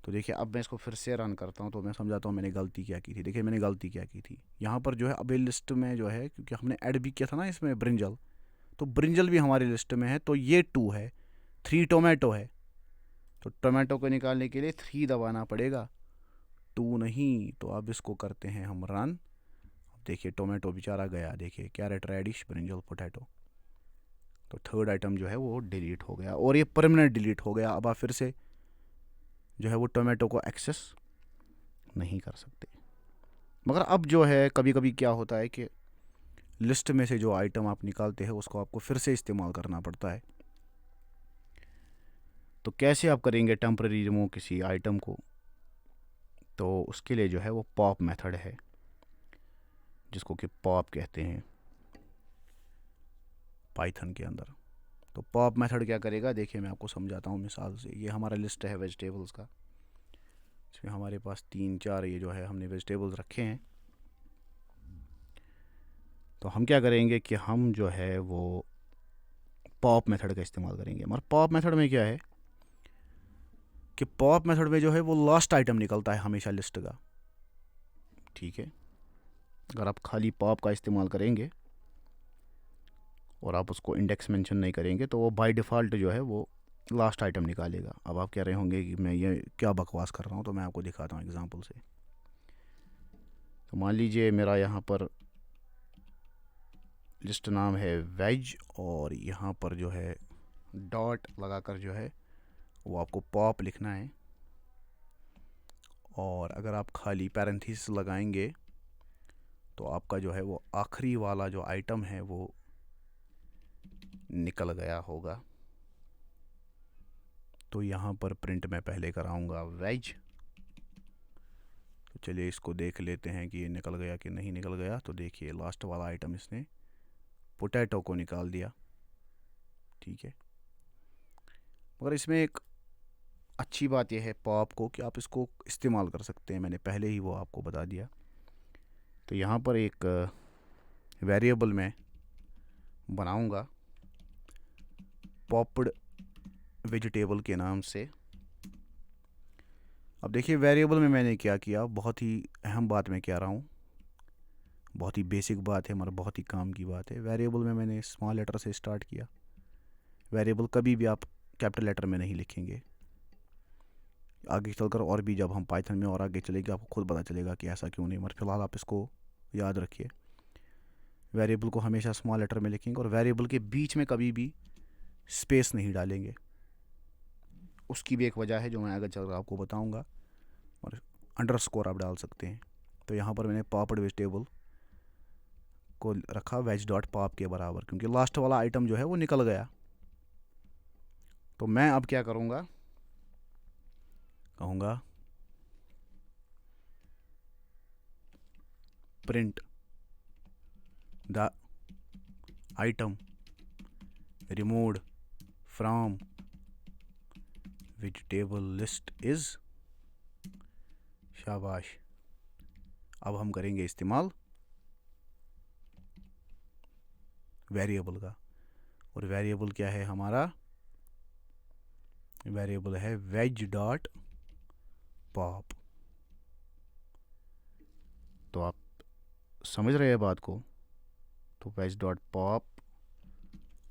तो देखिए अब मैं इसको फिर से रन करता हूँ तो मैं समझाता हूँ मैंने गलती क्या की थी। देखिए मैंने गलती क्या की थी, यहाँ पर जो है अभी लिस्ट में जो है, क्योंकि हमने ऐड भी किया था ना इसमें ब्रिंजल, तो ब्रिंजल भी हमारी लिस्ट में है, तो ये 2 है, 3 टोमेटो है, तो टोमेटो को निकालने के लिए 3 दबाना पड़ेगा, 2 नहीं। तो अब इसको करते हैं हम रन। अब देखिए टोमेटो बेचारा गया, देखिए कैरेट, रेडिश, ब्रिंजल, पोटैटो, तो थर्ड आइटम जो है वो डिलीट हो गया, और ये परमानेंट डिलीट हो गया। अब आप फिर से जो है वो टोमेटो को एक्सेस नहीं कर सकते। मगर अब जो है कभी कभी क्या होता है कि लिस्ट में से जो आइटम आप निकालते हैं उसको आपको फिर से इस्तेमाल करना पड़ता है। तो कैसे आप करेंगे टेम्पररी रिमूव किसी आइटम को, तो उसके लिए जो है वो पॉप मेथड है, जिसको कि पॉप कहते हैं पाइथन के अंदर। तो पॉप मेथड क्या करेगा, देखिए मैं आपको समझाता हूँ मिसाल से। ये हमारा लिस्ट है वेजिटेबल्स का, इसमें हमारे पास 3-4 ये जो है हमने वेजिटेबल्स रखे हैं। तो हम क्या करेंगे कि हम जो है वो पॉप मेथड का इस्तेमाल करेंगे। मगर पॉप मेथड में क्या है कि पॉप मेथड में जो है वो लास्ट आइटम निकलता है हमेशा लिस्ट का, ठीक है। अगर आप खाली पॉप का इस्तेमाल करेंगे और आप उसको इंडेक्स मेंशन नहीं करेंगे तो वो बाय डिफ़ॉल्ट जो है वो लास्ट आइटम निकालेगा। अब आप कह रहे होंगे कि मैं ये क्या बकवास कर रहा हूँ, तो मैं आपको दिखाता हूँ एग्जांपल से। तो मान लीजिए मेरा यहाँ पर लिस्ट नाम है वेज, और यहाँ पर जो है डॉट लगाकर जो है वो आपको पॉप लिखना है, और अगर आप खाली पैरेंथेसिस लगाएंगे तो आपका जो है वो आखिरी वाला जो आइटम है वो निकल गया होगा। तो यहाँ पर प्रिंट मैं पहले कराऊंगा वेज। तो चलिए इसको देख लेते हैं कि ये निकल गया कि नहीं निकल गया। तो देखिए लास्ट वाला आइटम इसने पोटैटो को निकाल दिया, ठीक है। मगर इसमें एक अच्छी बात यह है पॉप को कि आप इसको इस्तेमाल कर सकते हैं, मैंने पहले ही वो आपको बता दिया। तो यहाँ पर एक वेरिएबल मैं बनाऊंगा पॉप्ड वेजिटेबल के नाम से। अब देखिए वेरिएबल में मैंने क्या किया, बहुत ही अहम बात मैं कह रहा हूँ, बहुत ही बेसिक बात है मगर बहुत ही काम की बात है। वेरिएबल में मैंने स्मॉल लेटर से स्टार्ट किया। वेरिएबल कभी भी आप कैपिटल लेटर में नहीं लिखेंगे। आगे चलकर और भी जब हम पाइथन में और आगे चलेंगे आपको खुद पता चलेगा कि ऐसा क्यों नहीं, मगर फिलहाल आप इसको याद रखिए। वेरिएबल को हमेशा स्मॉल लेटर में लिखेंगे, और वेरिएबल के बीच में कभी भी स्पेस नहीं डालेंगे। उसकी भी एक वजह है जो मैं आगे चलकर आपको बताऊंगा, और अंडरस्कोर आप डाल सकते हैं। तो यहाँ पर मैंने पॉप्ड वेजिटेबल को रखा वेज डॉट पॉप के बराबर, क्योंकि लास्ट वाला आइटम जो है वो निकल गया। तो मैं अब क्या करूँगा, कहूँगा print the item removed from vegetable list is. शाबाश। अब हम करेंगे इस्तेमाल वेरिएबल का, और वेरिएबल क्या है हमारा, वेरिएबल है वेज डॉट पॉप। तो आप समझ रहे हैं बात को। तो वेज डॉट पॉप,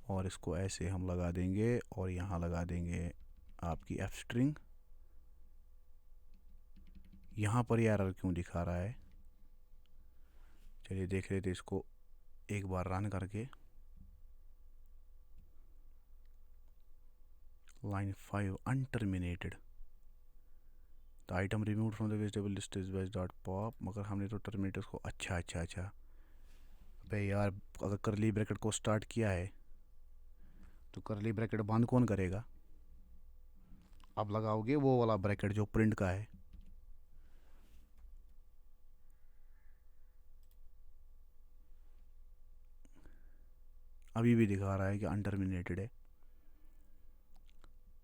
और इसको ऐसे हम लगा देंगे, और यहाँ लगा देंगे आपकी एफ स्ट्रिंग। यहाँ पर ये एरर क्यों दिखा रहा है, चलिए देख लेते इसको एक बार रन करके। Line 5 unterminated, the item removed from the vegetable list is veg dot pop. मगर हमने तो टर्मिनेट उसको, अच्छा अबे यार, अगर करली ब्रैकेट को स्टार्ट किया है तो करली ब्रैकेट बंद कौन करेगा। अब लगाओगे वो वाला ब्रैकेट जो प्रिंट का है। अभी भी दिखा रहा है कि अनटर्मिनेटेड है।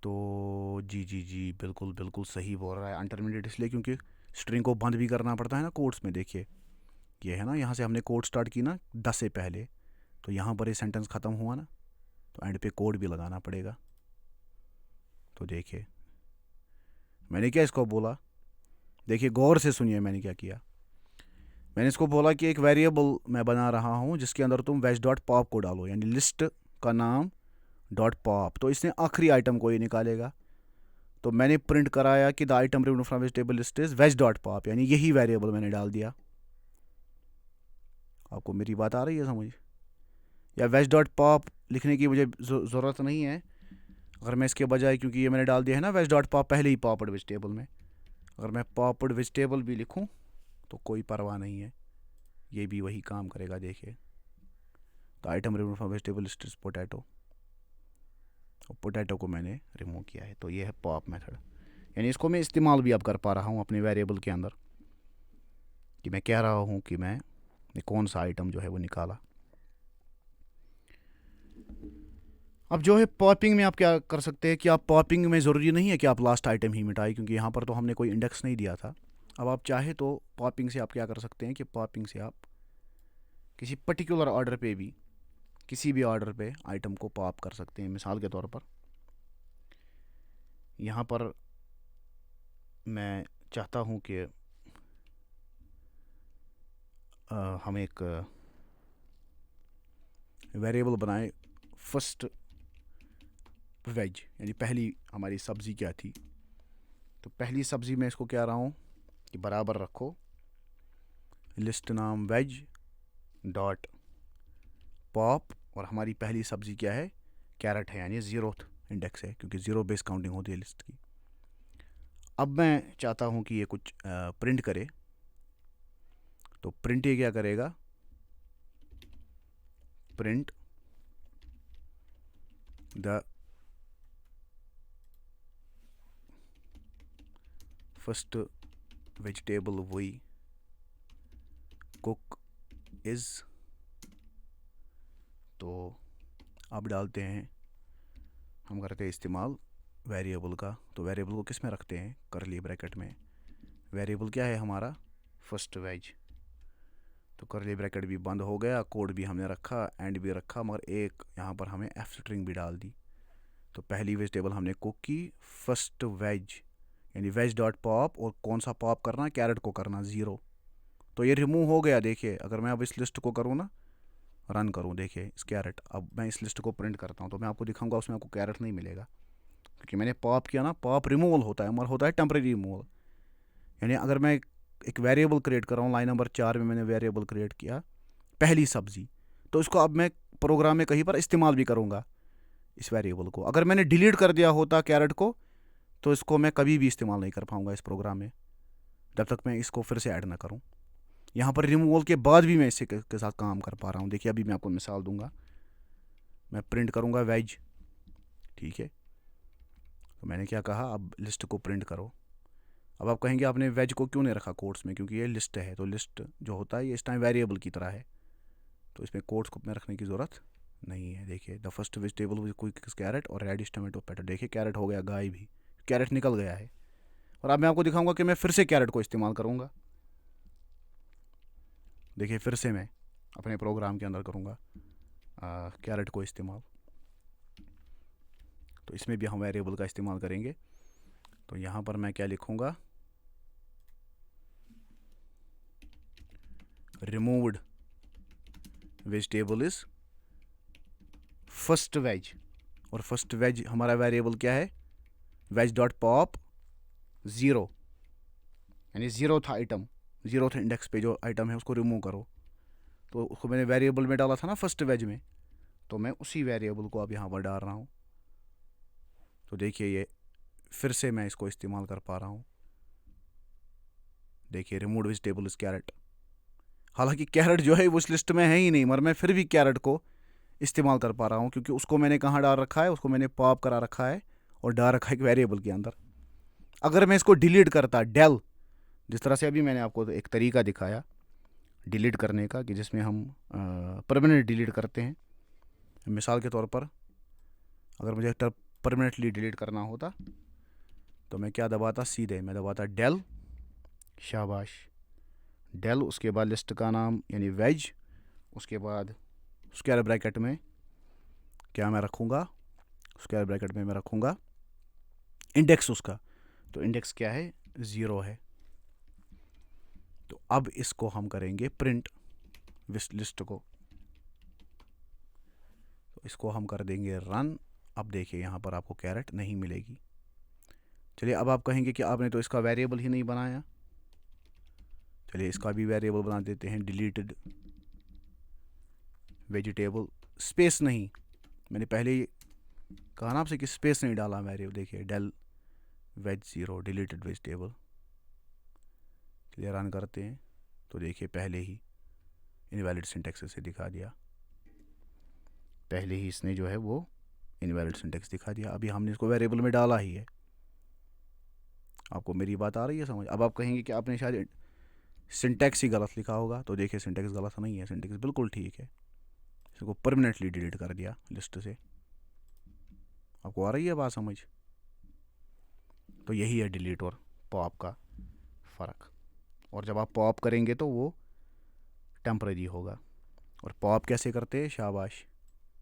तो जी बिल्कुल बिल्कुल सही बोल रहा है, अनटर्मिनेटेड इसलिए क्योंकि स्ट्रिंग को बंद भी करना पड़ता है ना कोट्स में। देखिए ये है ना, यहाँ से हमने कोट स्टार्ट की ना 10 से पहले, तो यहाँ पर ये सेंटेंस ख़त्म हुआ ना, तो एंड पे कोड भी लगाना पड़ेगा। तो देखिए मैंने क्या इसको बोला, देखिए गौर से सुनिए मैंने क्या किया। मैंने इसको बोला कि एक वेरिएबल मैं बना रहा हूँ जिसके अंदर तुम वेज डॉट पॉप को डालो, यानी लिस्ट का नाम डॉट पॉप, तो इसने आखिरी आइटम को ये निकालेगा। तो मैंने प्रिंट कराया कि the item removed from vegetable list is veg dot pop, यानी यही वेरिएबल मैंने डाल दिया। आपको मेरी बात आ रही है समझ? या वेज डॉट पॉप लिखने की मुझे ज़रूरत नहीं है, अगर मैं इसके बजाय, क्योंकि ये मैंने डाल दिया है ना वेज डॉट पॉप पहले ही पॉपड वेजिटेबल में, अगर मैं पॉपड वेजिटेबल भी लिखूं तो कोई परवाह नहीं है, ये भी वही काम करेगा। देखिए तो item remove from vegetable list is potato, और पोटैटो को मैंने रिमूव किया है। तो ये है पॉप मेथड, यानी इसको मैं इस्तेमाल भी अब कर पा रहा हूँ अपने वेरिएबल के अंदर, कि मैं कह रहा हूँ कि मैंने कौन सा आइटम जो है वो निकाला। अब जो है पॉपिंग में आप क्या कर सकते हैं कि आप पॉपिंग में ज़रूरी नहीं है कि आप लास्ट आइटम ही मिटाएं, क्योंकि यहाँ पर तो हमने कोई इंडेक्स नहीं दिया था। अब आप चाहे तो पॉपिंग से आप क्या कर सकते हैं कि पॉपिंग से आप किसी पर्टिकुलर ऑर्डर पे भी, किसी भी ऑर्डर पे आइटम को पॉप कर सकते हैं। मिसाल के तौर पर यहाँ पर मैं चाहता हूँ कि हम एक वेरिएबल बनाएं फर्स्ट वेज, यानी पहली हमारी सब्ज़ी क्या थी। तो पहली सब्ज़ी मैं इसको कह रहा हूँ कि बराबर रखो लिस्ट नाम वेज डॉट पॉप, और हमारी पहली सब्ज़ी क्या है, कैरेट है, यानी 0th इंडेक्स है, क्योंकि 0 बेस काउंटिंग होती है लिस्ट की। अब मैं चाहता हूँ कि ये कुछ प्रिंट करे, तो प्रिंट ये क्या करेगा, print the first vegetable we cook is. तो अब डालते हैं, हम करते हैं इस्तेमाल वेरिएबल का। तो वेरिएबल को किस में रखते हैं, करली ब्रैकेट में। वेरिएबल क्या है हमारा, फर्स्ट वेज। तो करली ब्रैकेट भी बंद हो गया, कोड भी हमने रखा, एंड भी रखा, मगर एक यहाँ पर हमें एफ स्ट्रिंग भी डाल दी। तो पहली वेजिटेबल हमने कुक की, फर्स्ट वेज यानी वेज डॉट पॉप, और कौन सा पॉप करना, कैरेट को करना 0। तो ये रिमूव हो गया। देखिए अगर मैं अब इस लिस्ट को करूँ ना, रन करूँ, देखिए इस कैरेट, अब मैं इस लिस्ट को प्रिंट करता हूँ तो मैं आपको दिखाऊंगा उसमें आपको कैरेट नहीं मिलेगा, क्योंकि मैंने पॉप किया ना। पॉप रिमूवल होता है, मगर होता है टेम्परेरी रिमूवल। यानी अगर मैं एक वेरिएबल क्रिएट कर रहा हूँ, लाइन नंबर 4 में मैंने वेरिएबल क्रिएट किया पहली सब्ज़ी, तो इसको अब मैं प्रोग्राम में कहीं पर इस्तेमाल भी करूँगा इस वेरिएबल को। अगर मैंने डिलीट कर दिया होता कैरेट को, तो इसको मैं कभी भी इस्तेमाल नहीं कर पाऊँगा इस प्रोग्राम में, जब तक मैं इसको फिर से ऐड ना करूँ। यहाँ पर रिमूवल के बाद भी मैं इससे के साथ काम कर पा रहा हूँ। देखिए अभी मैं आपको मिसाल दूंगा, मैं प्रिंट करूँगा वेज, ठीक है। तो मैंने क्या कहा, अब लिस्ट को प्रिंट करो। अब आप कहेंगे आपने वेज को क्यों नहीं रखा कोट्स में, क्योंकि ये लिस्ट है, तो लिस्ट जो होता है ये इस टाइम वेरिएबल की तरह है, तो इसमें कोट्स को में रखने की ज़रूरत नहीं है। देखिए the first vegetable with quick carrot और रेडिश टोमेटो पेटर। देखिए कैरेट हो गया गाय भी, कैरेट निकल गया है। और अब मैं आपको दिखाऊंगा कि मैं फिर से कैरेट को इस्तेमाल करूँगा। देखिए फिर से मैं अपने प्रोग्राम के अंदर करूँगा कैरेट को इस्तेमाल, तो इसमें भी हम वेरिएबल का इस्तेमाल करेंगे। तो यहाँ पर मैं क्या लिखूँगा, removed vegetable is first veg, और फर्स्ट वेज हमारा वेरिएबल क्या है, वेज डॉट पॉप 0, यानी 0th आइटम, 0th इंडेक्स पे जो आइटम है उसको रिमूव करो। तो उसको मैंने वेरिएबल में डाला था ना फर्स्ट वेज में, तो मैं उसी वेरिएबल को अब यहाँ पर डाल रहा हूँ। तो देखिए ये फिर से मैं इसको इस्तेमाल कर पा रहा हूँ। देखिए रिमूव्ड वेजिटेबल इज कैरेट। हालांकि कैरेट जो है उस लिस्ट में है ही नहीं, मगर मैं फिर भी कैरेट को इस्तेमाल कर पा रहा हूँ, क्योंकि उसको मैंने कहाँ डाल रखा है, उसको मैंने पॉप करा रखा है और डाल रखा है एक वेरिएबल के अंदर। अगर मैं इसको डिलीट करता, डेल, जिस तरह से अभी मैंने आपको एक तरीका दिखाया डिलीट करने का, कि जिसमें हम परमानेंट डिलीट करते हैं। मिसाल के तौर पर अगर मुझे परमानेंटली डिलीट करना होता तो मैं क्या दबाता, सीधे मैं दबाता डेल, शाबाश, डेल, उसके बाद लिस्ट का नाम यानी वेज, उसके बाद स्क्वायर ब्रैकेट में क्या मैं रखूँगा, स्क्वायर ब्रैकेट में मैं रखूँगा इंडेक्स उसका। तो इंडेक्स क्या है, 0 है। तो अब इसको हम करेंगे प्रिंट लिस्ट को, तो इसको हम कर देंगे रन। अब देखिए यहाँ पर आपको कैरेट नहीं मिलेगी। चलिए अब आप कहेंगे कि आपने तो इसका वेरिएबल ही नहीं बनाया। चलिए इसका भी वेरिएबल बना देते हैं, डिलीटेड वेजिटेबल, स्पेस नहीं, मैंने पहले ही कहा ना आपसे कि स्पेस नहीं डाला वेरिएबल। देखिए डेल वेज 0 डिलीटेड वेजिटेबल। चलिए रन करते हैं, तो देखिए पहले ही इनवैलिड सिंटेक्स से दिखा दिया, पहले ही इसने जो है वो इनवैलिड सिंटेक्स दिखा दिया। अभी हमने इसको वेरिएबल में डाला ही है। आपको मेरी बात आ रही है समझ? अब आप कहेंगे कि आपने शायद सिंटेक्स ही गलत लिखा होगा, तो देखिए सिंटेक्स गलत नहीं है, सिंटेक्स बिल्कुल ठीक है। इसको परमानेंटली डिलीट कर दिया लिस्ट से। आपको आ रही है बात समझ? तो यही है डिलीट और पॉप का फ़र्क। और जब आप पॉप करेंगे तो वो टेम्परेरी होगा। और पॉप कैसे करते हैं, शाबाश,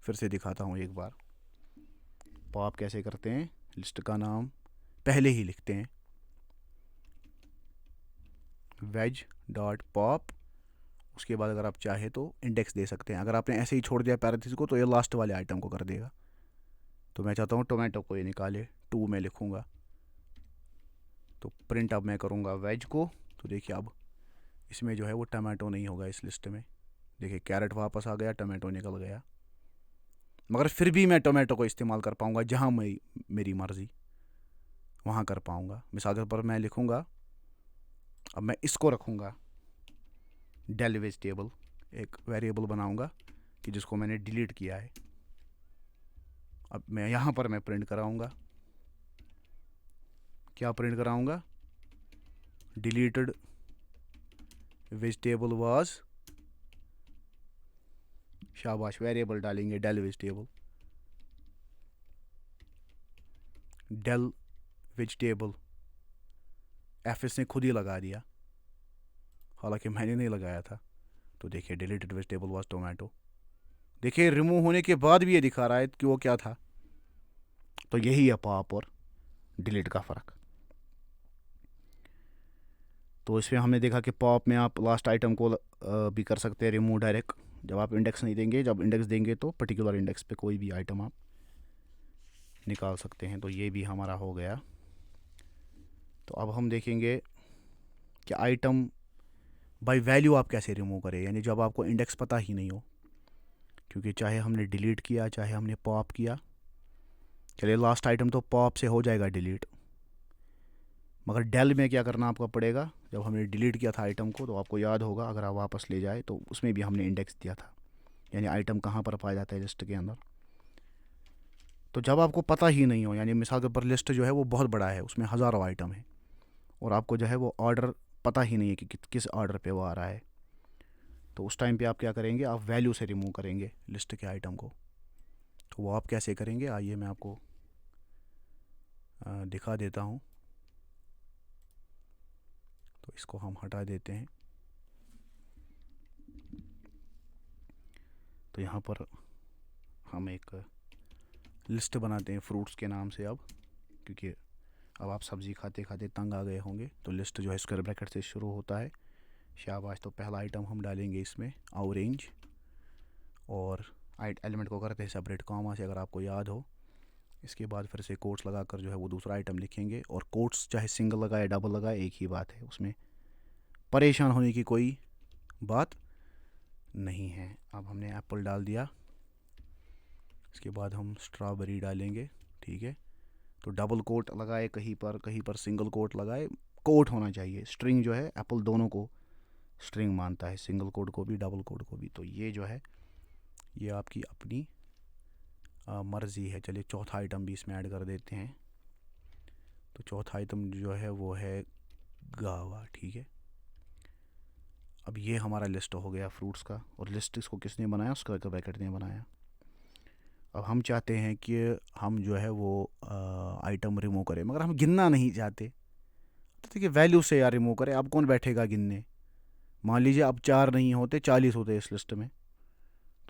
फिर से दिखाता हूँ एक बार। पॉप कैसे करते हैं, लिस्ट का नाम पहले ही लिखते हैं, वेज डॉट पॉप। उसके बाद अगर आप चाहे तो इंडेक्स दे सकते हैं। अगर आपने ऐसे ही छोड़ दिया पैरेंथेसिस को तो ये लास्ट वाले आइटम को कर देगा। तो मैं चाहता हूँ टोमेटो को ये निकाले, 2 में लिखूँगा। तो प्रिंट अब मैं करूँगा वेज को। तो देखिए अब इसमें जो है वो टमाटो नहीं होगा इस लिस्ट में। देखिए कैरेट वापस आ गया, टमाटो निकल गया। मगर फिर भी मैं टोमेटो को इस्तेमाल कर पाऊँगा, जहाँ मेरी मर्ज़ी वहाँ कर पाऊँगा। मिसाल के पर मैं लिखूँगा, अब मैं इसको रखूँगा डेल वेजिटेबल, एक वेरिएबल बनाऊँगा कि जिसको मैंने डिलीट किया है। अब मैं यहाँ पर मैं प्रिंट कराऊँगा, क्या प्रिंट कराऊँगा, डिलीटेड वेजिटेबल वाज, शाबाश, वेरिएबल डालेंगे del vegetable, del vegetable. F इसने खुद ही लगा दिया, हालांकि मैंने नहीं लगाया था। तो देखिए डिलीटेड वेजिटेबल वाज टोमेटो। देखिए रिमूव होने के बाद भी ये दिखा रहा है कि वो क्या था। तो यही है पॉप और डिलीट का फ़र्क। तो इसमें हमने देखा कि पॉप में आप लास्ट आइटम को भी कर सकते हैं रिमूव डायरेक्ट, जब आप इंडेक्स नहीं देंगे। जब इंडेक्स देंगे तो पर्टिकुलर इंडेक्स पे कोई भी आइटम आप निकाल सकते हैं। तो ये भी हमारा हो गया। तो अब हम देखेंगे कि आइटम बाय वैल्यू आप कैसे रिमूव करें, यानी जब आपको इंडेक्स पता ही नहीं हो। क्योंकि चाहे हमने डिलीट किया चाहे हमने पॉप किया, चलिए लास्ट आइटम तो पॉप से हो जाएगा डिलीट, मगर डेल में क्या करना आपको पड़ेगा। जब हमने डिलीट किया था आइटम को, तो आपको याद होगा, अगर आप वापस ले जाए तो उसमें भी हमने इंडेक्स दिया था, यानी आइटम कहाँ पर पाया जाता है लिस्ट के अंदर। तो जब आपको पता ही नहीं हो, यानी मिसाल के ऊपर लिस्ट जो है वो बहुत बड़ा है, उसमें हज़ारों आइटम है, और आपको जो है वो ऑर्डर पता ही नहीं है कि किस ऑर्डर पे वो आ रहा है, तो उस टाइम पे आप क्या करेंगे, आप वैल्यू से रिमूव करेंगे लिस्ट के आइटम को। तो वो आप कैसे करेंगे, आइए मैं आपको दिखा देता हूँ। तो इसको हम हटा देते हैं। तो यहाँ पर हम एक लिस्ट बनाते हैं फ्रूट्स के नाम से अब, क्योंकि अब आप सब्ज़ी खाते खाते तंग आ गए होंगे। तो लिस्ट जो है स्क्वायर ब्रैकेट से शुरू होता है, शाबाश। तो पहला आइटम हम डालेंगे इसमें ऑरेंज, और एलिमेंट को करते हैं सेपरेट कॉमा से, अगर आपको याद हो। इसके बाद फिर से कोट्स लगाकर जो है वो दूसरा आइटम लिखेंगे, और कोट्स चाहे सिंगल लगाए डबल लगाए एक ही बात है, उसमें परेशान होने की कोई बात नहीं है। अब हमने एप्पल डाल दिया, इसके बाद हम स्ट्रॉबेरी डालेंगे, ठीक है। तो डबल कोट लगाए कहीं पर सिंगल कोट लगाए, कोट होना चाहिए। स्ट्रिंग जो है एप्पल दोनों को स्ट्रिंग मानता है, सिंगल कोट को भी डबल कोट को भी। तो ये जो है ये आपकी अपनी मर्ज़ी है। चलिए चौथा आइटम भी इसमें ऐड कर देते हैं। तो चौथा आइटम जो है वो है गावा, ठीक है। अब ये हमारा लिस्ट हो गया फ्रूट्स का, और लिस्ट इसको किसने बनाया, स्क्वायर ब्रैकेट ने बनाया। अब हम चाहते हैं कि हम जो है वो आइटम रिमूव करें, मगर हम गिनना नहीं चाहते। तो देखिए वैल्यू से यार रिमूव करें, अब कौन बैठेगा गिनने। मान लीजिए अब 4 नहीं होते 40 होते इस लिस्ट में,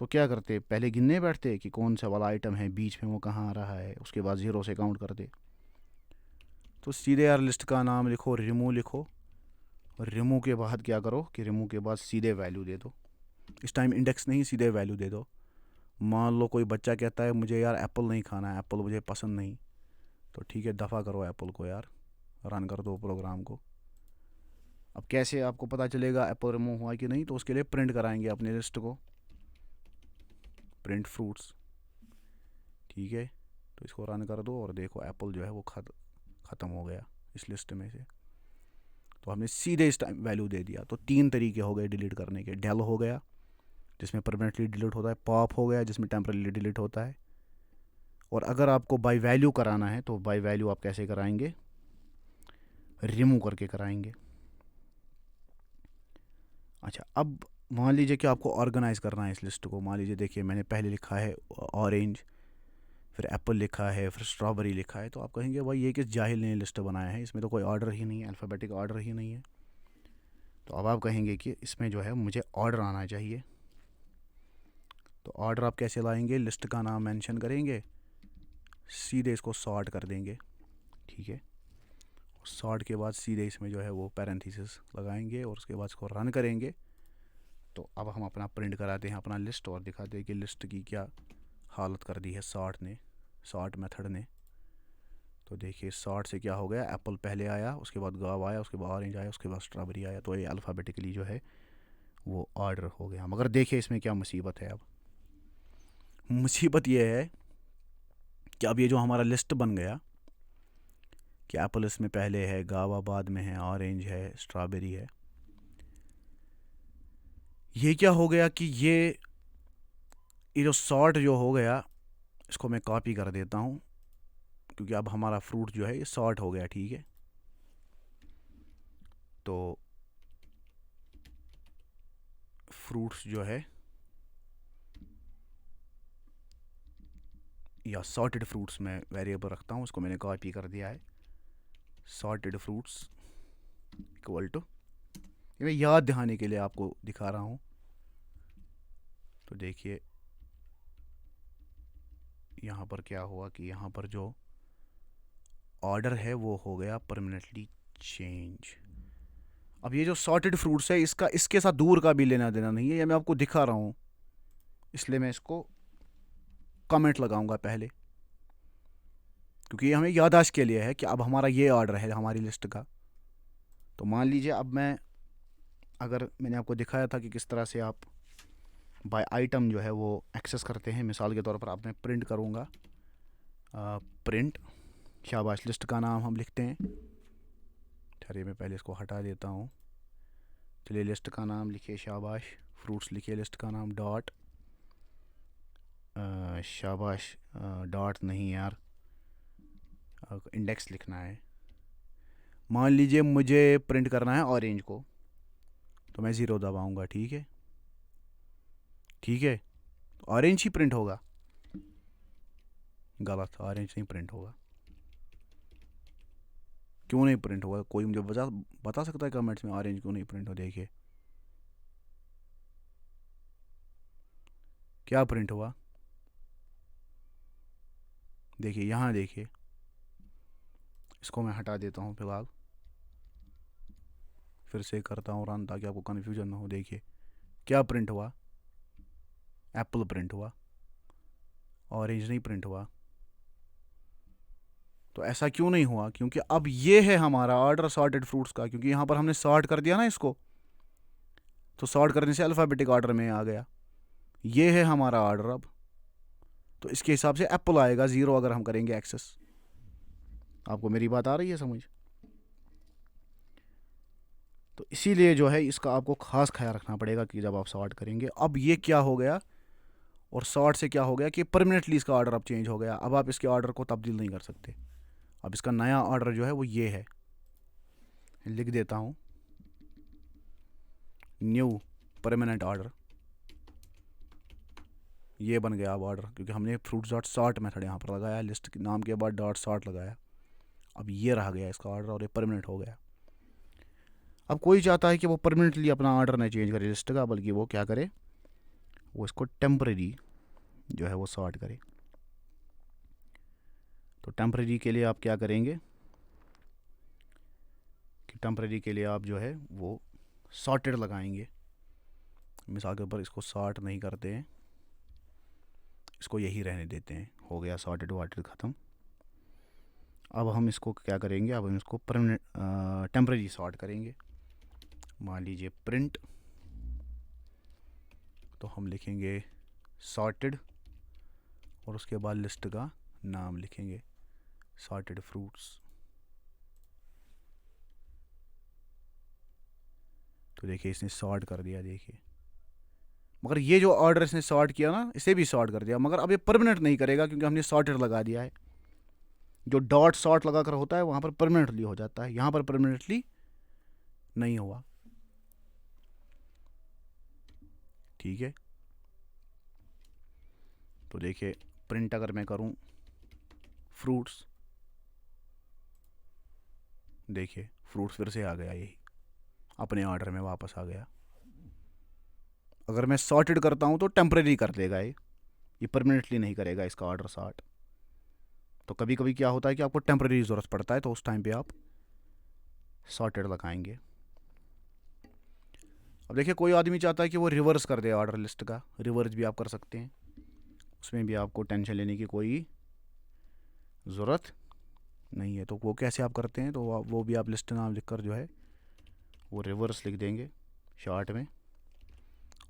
तो क्या करते, पहले गिनने बैठते कि कौन सा वाला आइटम है बीच में, वो कहाँ आ रहा है, उसके बाद ज़ीरो से काउंट करते। तो सीधे यार लिस्ट का नाम लिखो, रिमूव लिखो, और रिमूव के बाद क्या करो कि रिमूव के बाद सीधे वैल्यू दे दो। इस टाइम इंडेक्स नहीं, सीधे वैल्यू दे दो। मान लो कोई बच्चा कहता है मुझे यार एप्पल नहीं खाना है, एप्पल मुझे पसंद नहीं, तो ठीक है, दफ़ा करो एप्पल को यार, रन कर दो प्रोग्राम को। अब कैसे आपको पता चलेगा एप्पल रिमूव हुआ कि नहीं, तो उसके लिए प्रिंट कराएंगे अपने लिस्ट को, प्रिंट फ्रूट्स, ठीक है। तो इसको रन कर दो और देखो एप्पल जो है वो ख़त्म हो गया इस लिस्ट में से। तो हमने सीधे इस टाइम वैल्यू दे दिया। तो 3 तरीके हो गए डिलीट करने के। डेल हो गया जिसमें परमानेंटली डिलीट होता है, पॉप हो गया जिसमें टेम्परली डिलीट होता है, और अगर आपको बाय वैल्यू कराना है तो बाय वैल्यू आप कैसे कराएंगे, रिमूव करके कराएंगे। अच्छा, अब मान लीजिए कि आपको ऑर्गेनाइज करना है इस लिस्ट को। मान लीजिए देखिए मैंने पहले लिखा है ऑरेंज, फिर एप्पल लिखा है, फिर स्ट्रॉबेरी लिखा है, तो आप कहेंगे भाई ये किस जाहिल ने लिस्ट बनाया है, इसमें तो कोई ऑर्डर ही नहीं है, अल्फ़ाबेटिक ऑर्डर ही नहीं है। तो अब आप कहेंगे कि इसमें जो है मुझे ऑर्डर आना चाहिए। तो ऑर्डर आप कैसे लाएंगे, लिस्ट का नाम मेंशन करेंगे, सीधे इसको सॉर्ट कर देंगे, ठीक है। सॉर्ट के बाद सीधे इसमें जो है वो पैरेंथेसिस लगाएंगे और उसके बाद इसको रन करेंगे। तो अब हम अपना प्रिंट कराते हैं अपना लिस्ट और दिखाते हैं कि लिस्ट की क्या हालत कर दी है सॉर्ट मेथड ने। तो देखिए सॉर्ट से क्या हो गया, एप्पल पहले आया, उसके बाद गाव आया, उसके बाद ऑरेंज आया, उसके बाद स्ट्रॉबेरी आया। तो ये अल्फ़ाबेटिकली जो है वो ऑर्डर हो गया। मगर देखिए इसमें क्या मुसीबत है। अब मुसीबत ये है कि अब ये जो हमारा लिस्ट बन गया कि एप्पल इसमें पहले है, गावा बाद में है, ऑरेंज है, स्ट्रॉबेरी है, ये क्या हो गया कि ये जो सॉर्ट जो हो गया, इसको मैं कॉपी कर देता हूँ क्योंकि अब हमारा फ्रूट जो है ये सॉर्ट हो गया, ठीक है। तो फ्रूट्स जो है या सॉर्टेड फ्रूट्स में वेरिएबल रखता हूँ, उसको मैंने कॉपी कर दिया है, सॉर्टेड फ्रूट्स इक्वल टू, ये मैं याद दिखाने के लिए आपको दिखा रहा हूँ। तो देखिए यहाँ पर क्या हुआ कि यहाँ पर जो ऑर्डर है वो हो गया परमानेंटली चेंज। अब ये जो सॉर्टेड फ्रूट्स है इसका इसके साथ दूर का भी लेना देना नहीं है, ये मैं आपको दिखा रहा हूँ, इसलिए मैं इसको कमेंट लगाऊंगा पहले, क्योंकि ये हमें याददाश्त के लिए है कि अब हमारा ये ऑर्डर है हमारी लिस्ट का। तो मान लीजिए अब मैं, अगर मैंने आपको दिखाया था कि किस तरह से आप बाय आइटम जो है वो एक्सेस करते हैं, मिसाल के तौर पर अब मैं प्रिंट करूँगा, प्रिंट शाबाश, लिस्ट का नाम हम लिखते हैं, ठहरिए मैं पहले इसको हटा देता हूँ। चलिए लिस्ट का नाम लिखिए शाबाश, फ्रूट्स लिखिए लिस्ट का नाम, डॉट शाबाश, डॉट नहीं यार, इंडेक्स लिखना है। मान लीजिए मुझे प्रिंट करना है ऑरेंज को, तो मैं ज़ीरो दबाऊंगा, ठीक है, ठीक है, ऑरेंज ही प्रिंट होगा। गलत, ऑरेंज नहीं प्रिंट होगा। क्यों नहीं प्रिंट होगा, कोई मुझे बता सकता है कमेंट्स में ऑरेंज क्यों नहीं प्रिंट हो। देखिए क्या प्रिंट हुआ, देखिए यहाँ देखिए, इसको मैं हटा देता हूँ फिलहाल, फिर से करता हूँ रन ताकि आपको कन्फ्यूजन ना हो। देखिए क्या प्रिंट हुआ, एप्पल प्रिंट हुआ, ऑरेंज नहीं प्रिंट हुआ। तो ऐसा क्यों नहीं हुआ, क्योंकि अब ये है हमारा ऑर्डर सॉर्टेड फ्रूट्स का, क्योंकि यहाँ पर हमने सॉर्ट कर दिया ना इसको, तो सॉर्ट करने से अल्फ़ाबेटिक ऑर्डर में आ गया, ये है हमारा ऑर्डर। अब तो इसके हिसाब से एप्पल आएगा ज़ीरो अगर हम करेंगे एक्सेस। आपको मेरी बात आ रही है समझ। तो इसीलिए जो है इसका आपको ख़ास ख्याल रखना पड़ेगा कि जब आप सॉर्ट करेंगे। अब ये क्या हो गया, और सॉर्ट से क्या हो गया कि परमानेंटली इसका ऑर्डर अब चेंज हो गया। अब आप इसके ऑर्डर को तब्दील नहीं कर सकते। अब इसका नया ऑर्डर जो है वो ये है, लिख देता हूँ न्यू परमानेंट ऑर्डर, ये बन गया अब ऑर्डर, क्योंकि हमने फ्रूट्स डॉट सॉर्ट मेथड यहाँ पर लगाया, लिस्ट के नाम के बाद डॉट सॉर्ट लगाया। अब ये रह गया इसका ऑर्डर और ये परमानेंट हो गया। अब कोई चाहता है कि वो परमानेंटली अपना ऑर्डर नहीं चेंज करे लिस्ट का, बल्कि वो क्या करे, वो इसको टेम्परेरी जो है वो सॉर्ट करे। तो टेम्परेरी के लिए आप क्या करेंगे कि टेम्परेरी के लिए आप जो है वो सॉर्टेड लगाएंगे। मिसाल के ऊपर इसको सॉर्ट नहीं करते हैं, इसको यही रहने देते हैं। हो गया सॉर्टेड वार्टेड ख़त्म। अब हम इसको क्या करेंगे, अब हम इसको परमानेंट टेम्परेरी सॉर्ट करेंगे। मान लीजिए प्रिंट, तो हम लिखेंगे सॉर्टेड और उसके बाद लिस्ट का नाम लिखेंगे सॉर्टेड फ्रूट्स। तो देखिए इसने सॉर्ट कर दिया, देखिए। मगर ये जो ऑर्डर इसने सॉर्ट किया ना, इसे भी सॉर्ट कर दिया, मगर अब ये परमानेंट नहीं करेगा क्योंकि हमने सॉर्टेड लगा दिया है। जो डॉट सॉर्ट लगा कर होता है वहाँ पर परमानेंटली हो जाता है, यहाँ पर परमानेंटली नहीं हुआ। ठीक है, तो देखिए प्रिंट अगर मैं करूँ फ्रूट्स, देखिए फ्रूट्स फिर से आ गया, यही अपने ऑर्डर में वापस आ गया। अगर मैं सॉर्टेड करता हूँ तो टेम्परेरी कर देगा ये परमानेंटली नहीं करेगा इसका ऑर्डर सॉर्ट। तो कभी कभी क्या होता है कि आपको टेम्परेरी ज़रूरत पड़ता है, तो उस टाइम पे आप सॉर्टेड लगाएंगे। अब देखिए कोई आदमी चाहता है कि वो रिवर्स कर दे ऑर्डर लिस्ट का, रिवर्स भी आप कर सकते हैं, उसमें भी आपको टेंशन लेने की कोई ज़रूरत नहीं है। तो वो कैसे आप करते हैं, तो वो भी आप लिस्ट नाम लिख कर जो है वो रिवर्स लिख देंगे शार्ट में,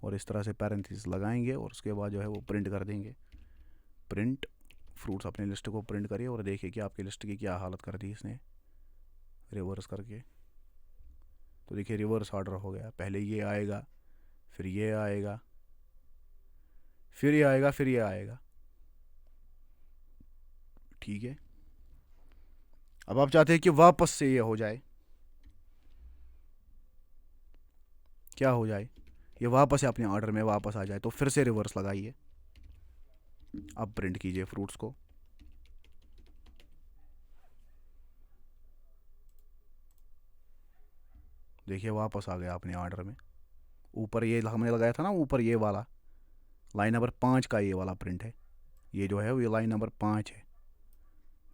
और इस तरह से पैरेंथेसिस लगाएंगे और उसके बाद जो है वो प्रिंट कर देंगे। प्रिंट फ्रूट्स, अपने लिस्ट को प्रिंट करिए और देखिए कि आपकी लिस्ट की क्या हालत कर दी इसने रिवर्स करके। तो देखिए रिवर्स ऑर्डर हो गया, पहले ये आएगा, फिर ये आएगा, फिर ये आएगा, फिर ये आएगा। ठीक है, अब आप चाहते हैं कि वापस से ये हो जाए, क्या हो जाए, ये वापस अपने ऑर्डर में वापस आ जाए, तो फिर से रिवर्स लगाइए। अब प्रिंट कीजिए फ्रूट्स को, देखिए वापस आ गया अपने ऑर्डर में। ऊपर ये हमने लगाया था ना, ऊपर ये वाला लाइन नंबर 5 का ये वाला प्रिंट है, ये जो है वो ये लाइन नंबर 5 है।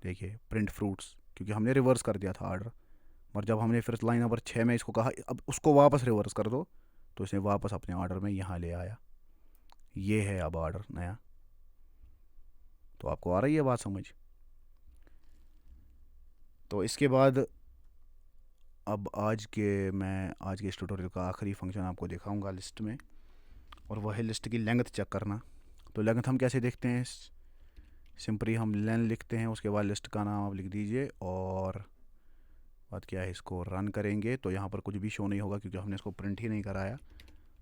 देखिए प्रिंट फ्रूट्स, क्योंकि हमने रिवर्स कर दिया था ऑर्डर, और जब हमने फिर लाइन नंबर 6 में इसको कहा अब उसको वापस रिवर्स कर दो, तो इसने वापस अपने ऑर्डर में यहाँ ले आया। ये है अब ऑर्डर नया। तो आपको आ रही है बात समझ। तो इसके बाद अब मैं आज के इस ट्यूटोरियल का आखिरी फंक्शन आपको दिखाऊंगा लिस्ट में, और वह है लिस्ट की लेंथ चेक करना। तो लेंथ हम कैसे देखते हैं, सिंपली हम लेंथ लिखते हैं, उसके बाद लिस्ट का नाम आप लिख दीजिए, और बात क्या है, इसको रन करेंगे तो यहाँ पर कुछ भी शो नहीं होगा क्योंकि हमने इसको प्रिंट ही नहीं कराया।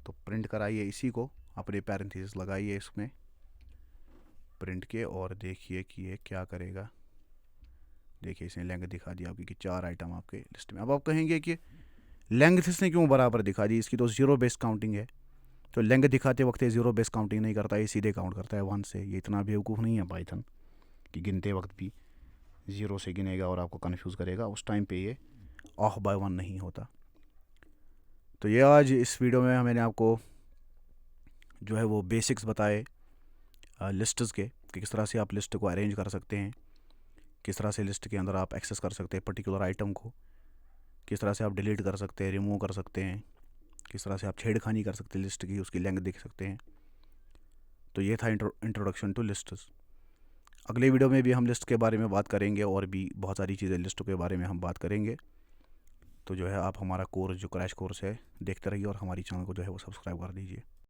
तो प्रिंट कराइए इसी को, अपने पैरेंथेसिस लगाइए इसमें प्रिंट के, और देखिए कि ये क्या करेगा। देखिए इसने लेंथ दिखा दी आपकी कि 4 आइटम आपके लिस्ट में। अब आप कहेंगे कि लेंथ इसने क्यों बराबर दिखा दी, इसकी तो ज़ीरो बेस काउंटिंग है। तो लेंथ दिखाते वक्त ये ज़ीरो बेस काउंटिंग नहीं करता, ये सीधे काउंट करता है 1 से। ये इतना बेवकूफ़ नहीं है पाइथन कि गिनते वक्त भी 0 से गिनेगा और आपको कन्फ्यूज़ करेगा। उस टाइम पे ये ऑफ बाय 1 नहीं होता। तो ये आज इस वीडियो में मैंने आपको जो है वो बेसिक्स बताए लिस्ट्स के, कि किस तरह से आप लिस्ट को अरेंज कर सकते हैं, किस तरह से लिस्ट के अंदर आप एक्सेस कर सकते हैं पर्टिकुलर आइटम को, किस तरह से आप डिलीट कर सकते हैं, रिमूव कर सकते हैं, किस तरह से आप छेड़खानी कर सकते हैं लिस्ट की, उसकी लेंथ देख सकते हैं। तो ये था इंट्रोडक्शन टू लिस्ट्स। अगले वीडियो में भी हम लिस्ट के बारे में बात करेंगे, और भी बहुत सारी चीज़ें लिस्ट के बारे में हम बात करेंगे। तो जो है आप हमारा कोर्स जो क्रैश कोर्स है देखते रहिए, और हमारी चैनल को जो है वो सब्सक्राइब कर दीजिए।